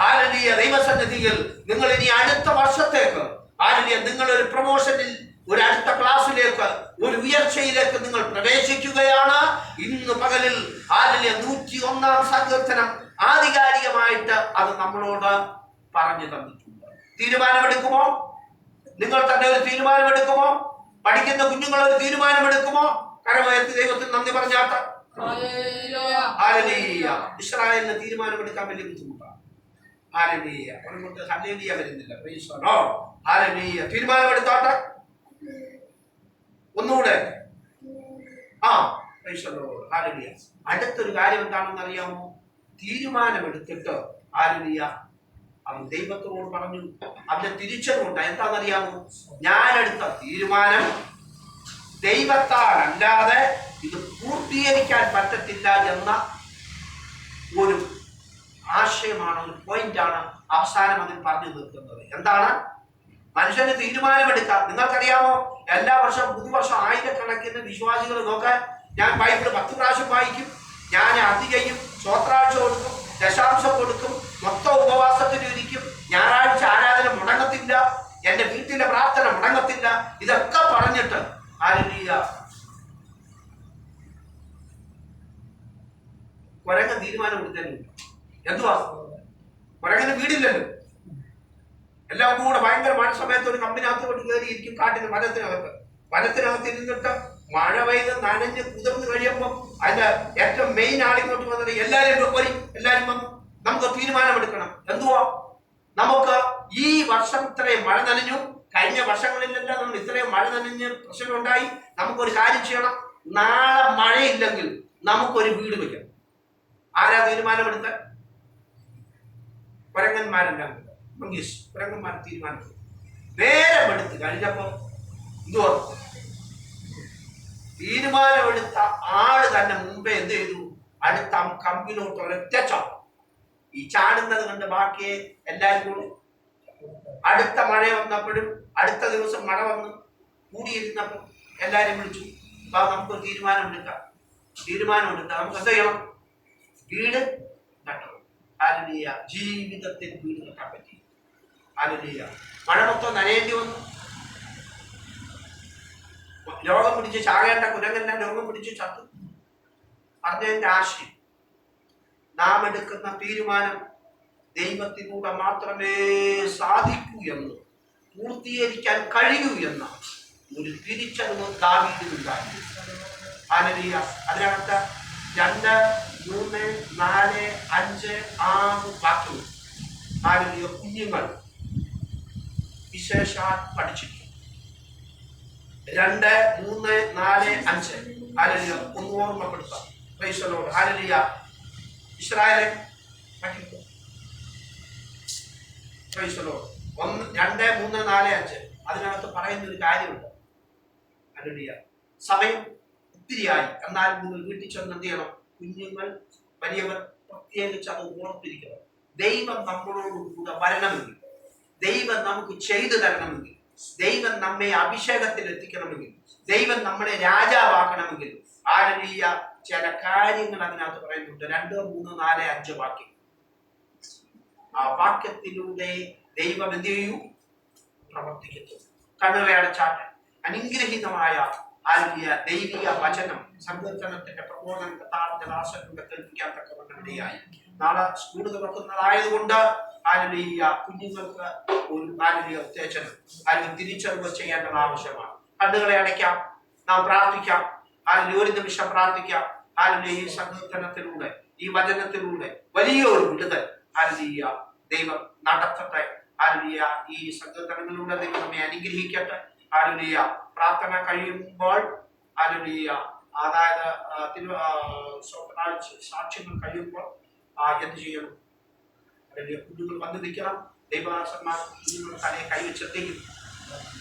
ഹല്ലേലൂയ, ദൈവസന്നിധിയിൽ നിങ്ങൾ ഇനി അടുത്ത വർഷത്തേക്ക് ഹാലലിയ നിങ്ങൾ ഒരു പ്രൊമോഷനിൽ, ഒരു അടുത്ത ക്ലാസ്സിലേക്ക്, ഒരു ഉയർച്ചയിലേക്ക് നിങ്ങൾ പ്രവേശിക്കുകയാണ്. ഇന്ന് പകലിൽ ഹാലലിയ 101-ാം സങ്കീർത്തനം ആധികാരികമായിട്ട് അത് നമ്മളോട് പറഞ്ഞു തന്നിട്ടുണ്ട്. തീരുമാനമെടുക്കുമോ? നിങ്ങൾ തന്നെ ഒരു തീരുമാനമെടുക്കുമോ? പഠിക്കുന്ന കുഞ്ഞുങ്ങൾ ഒരു തീരുമാനമെടുക്കുമോ? കരമുയർത്തി ദൈവത്തിന് നന്ദി പറഞ്ഞാട്ട്. ഹല്ലേലൂയ. ഇസ്രായേലിന് തീരുമാനമെടുക്കാൻ വലിയ ബുദ്ധിമുട്ടാണ്. ഹല്ലേലൂയ. അവർക്ക് ഹല്ലേലൂയ വരുന്നില്ല. Price the lord. ഹല്ലേലൂയ. തീരുമാനമെടുത്താട്ട് ഒന്നുകൂടെ. Price the lord. ഹല്ലേലൂയ. അടുത്തൊരു കാര്യം എന്താണെന്ന് അറിയാമോ? തീരുമാനമെടുത്തിട്ട് ഹല്ലേലൂയ അവൻ ദൈവത്തോട് പറഞ്ഞു, അവന്റെ തിരിച്ചറിവുണ്ട്. എന്താണെന്നറിയാമോ? ഞാനെടുത്ത തീരുമാനം ദൈവത്താൽ അല്ലാതെ ഇത് പൂർത്തീകരിക്കാൻ പറ്റത്തില്ല എന്ന ഒരു ആശയമാണ്, ഒരു പോയിന്റാണ് അവസാനം അതിൽ പറഞ്ഞു നിർത്തുന്നത്. എന്താണ്? മനുഷ്യന് തീരുമാനമെടുക്കാം. നിങ്ങൾക്കറിയാമോ, എല്ലാ വർഷവും പുതുവർഷം ആയിരക്കണക്കിന് വിശ്വാസികൾ നോക്കാൻ ഞാൻ ബൈബിൾ 10 പ്രാവശ്യം വായിക്കും, ഞാൻ അത് ചെയ്യും, സ്വത്രാഴ്ച കൊടുക്കും, ദശാംശം കൊടുക്കും, മൊത്തം ഉപവാസത്തിന് ഇരിക്കും, ഞായറാഴ്ച ആരാധന മുടങ്ങത്തില്ല, എന്റെ വീട്ടിലെ പ്രാർത്ഥന മുടങ്ങത്തില്ല. ഇതൊക്കെ പറഞ്ഞിട്ട് ഹല്ലേലൂയ കുരങ്ങൻ തീരുമാനം എടുത്തതില്ല. എന്തുവാ? കുരങ്ങന് വീടില്ലല്ലോ. എല്ലാം കൂടെ ഭയങ്കര മഴ സമയത്ത് ഒരു കമ്പിനകത്ത് കൊണ്ട് കയറിയിരിക്കും, കാട്ടിന് വനത്തിനകത്ത് ഇരുന്നിട്ട് മഴ പെയ്ത് നനഞ്ഞ് കുതിർന്ന് കഴിയുമ്പോൾ അതിന്റെ ഏറ്റവും മെയിൻ ആളിങ്ങോട്ട് വന്നിട്ട് എല്ലാവരും വന്നു. നമുക്ക് തീരുമാനമെടുക്കണം. എന്തുവാ? നമുക്ക് ഈ വർഷം ഇത്രയും മഴ നനഞ്ഞു, കഴിഞ്ഞ വർഷങ്ങളിലെല്ലാം നമ്മൾ ഇത്രയും മഴ നനഞ്ഞ് പ്രശ്നമുണ്ടായി. നമുക്കൊരു കാര്യം ചെയ്യണം, നാളെ മഴയില്ലെങ്കിൽ നമുക്കൊരു വീട് വെക്കണം. ആരാ തീരുമാനമെടുത്ത? കുരങ്ങന്മാരെല്ലാം കുരങ്ങന്മാർ തീരുമാനമെടുത്തു. നേരമെടുത്ത് കഴിഞ്ഞപ്പോ എന്തുവാ? തീരുമാനമെടുത്ത ആള് തന്നെ മുമ്പേ എന്ത് ചെയ്തു? അടുത്ത കമ്പിലോട്ട് ഒരൊറ്റ ചാടും. ഈ ചാടുന്നത് കണ്ട് ബാക്കിയെ എല്ലാവരും കൂടി അടുത്ത മഴ വന്നപ്പോഴും അടുത്ത ദിവസം മഴ വന്ന് കൂടിയിരുന്നപ്പോൾ എല്ലാവരും വിളിച്ചു, നമുക്കൊരു തീരുമാനമെടുക്കാം. നമുക്ക് എന്ത് ചെയ്യണം? വീട് കെട്ടണം. ഹല്ലേലൂയ. ജീവിതത്തിൽ വീട് കെട്ടാൻ പറ്റി. ഹല്ലേലൂയ. മഴ മൊത്തം നനയേണ്ടി വന്നു. രോഗം പിടിച്ച് ചാകേണ്ട കുരങ്ങെല്ലാം രോഗം പിടിച്ച് ചത്തു. പറഞ്ഞതിന്റെ ആശയം, നാം എടുക്കുന്ന തീരുമാനം ദൈവത്തിലൂടെ മാത്രമേ സാധിക്കൂ എന്ന്, പൂർത്തീകരിക്കാൻ കഴിയൂ എന്ന ഒരു തിരിച്ചറിവ് ദാവീദിനുണ്ടായി. ഹല്ലേലൂയ. അതിനകത്ത് 2, 3, 4, 5, 6 വാക്യങ്ങൾ ഹല്ലേലൂയ കുഞ്ഞുങ്ങൾ വിശേഷാൽ പഠിച്ചിട്ടുണ്ട്. 2, 3, 4, 5 ഹല്ലേലൂയ ഒന്ന് ഓർമ്മപ്പെടുത്താം. Praise the lord. Hallelujah. Israel പഠിക്കും. Praise the lord. 1, 2, 3, 4, 5 അതിനകത്ത് പറയുന്ന ഒരു കാര്യമുണ്ട്. ഹല്ലേലൂയ. സമയം ഒത്തിരിയായി, എന്നാൽ നിങ്ങൾ വീട്ടിൽ ചെന്ന് എന്ത് ചെയ്യണം? കുഞ്ഞുങ്ങൾ, വലിയവർ പ്രത്യേകിച്ച് അത് ഓർത്തിരിക്കണം. ദൈവം നമ്മളോട് കൂടെ വരണമെങ്കിൽ, ദൈവം നമുക്ക് ചെയ്തു തരണമെങ്കിൽ, ദൈവം നമ്മെ അഭിഷേകത്തിൽ എത്തിക്കണമെങ്കിൽ, ദൈവം നമ്മളെ രാജാവാക്കണമെങ്കിൽ ഹല്ലേലൂയ ചില കാര്യങ്ങൾ അതിനകത്ത് പറയുന്നുണ്ട്. 2, 3, 4, 5 വാക്യം. ആ വാക്യത്തിലൂടെ ദൈവം എന്ത് ചെയ്യൂ? പ്രവർത്തിക്കുന്നു. കണ്ണുകളെ അടച്ചാട്ട് അനുഗ്രഹീതമായ ഹല്ലേലൂയ ദൈവിക വചനം സങ്കീർത്തനത്തിന്റെ പ്രബോധനം കർത്താവിന്റെ ദാസരുടെ കേൾപ്പിക്കാൻ തക്കവണ്ണമിടയായി. നാളെ സ്കൂൾ തുറക്കുന്നതായതുകൊണ്ട് ഹല്ലേലൂയ കുഞ്ഞുങ്ങൾക്ക് ഒരു ഹല്ലേലൂയ ഉത്തേജനം, അല്ലെങ്കിൽ തിരിച്ചറിവ് ചെയ്യേണ്ടത് ആവശ്യമാണ്. കണ്ണുകളെ അടയ്ക്കാം, നാം പ്രാർത്ഥിക്കാം. ഹല്ലേലൂയ ഒരു നിമിഷം പ്രാർത്ഥിക്കാം. ഹല്ലേലൂയ ഈ സങ്കീർത്തനത്തിലൂടെ, ഈ വചനത്തിലൂടെ വലിയൊരു വിടുതൽ ഹല്ലേലൂയ ദൈവം നടത്തട്ടെ. ഹല്ലേലൂയ ഈ സങ്കീർത്തനങ്ങളിലൂടെ ദൈവം നമ്മെ അനുഗ്രഹിക്കട്ടെ. ഹല്ലേലൂയ പ്രാർത്ഥന കഴിയുമ്പോൾ ഹല്ലേലൂയ അതായത് സാക്ഷ്യങ്ങൾ കഴിയുമ്പോൾ എന്ത് ചെയ്യണം? ഹല്ലേലൂയ കുഞ്ഞുങ്ങൾ വന്നു നിൽക്കണം. ദൈവദാസന്മാർ കുഞ്ഞുങ്ങൾ തലയെ കൈവച്ചെത്തേക്കും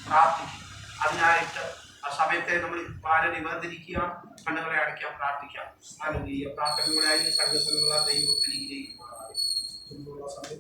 പ്രാർത്ഥിക്കും. അതിനായിട്ട് ആ സമയത്തെ നമ്മൾ വളരെ വേർതിരിക്കുക, കണ്ണുകളെ അടയ്ക്കാം, പ്രാർത്ഥിക്കാം. ഹല്ലേലൂയ പ്രാർത്ഥനകളായി സങ്കീർത്തനങ്ങളാൽ ദൈവം അനുഗ്രഹിക്കുമാറാകട്ടെ. സമയം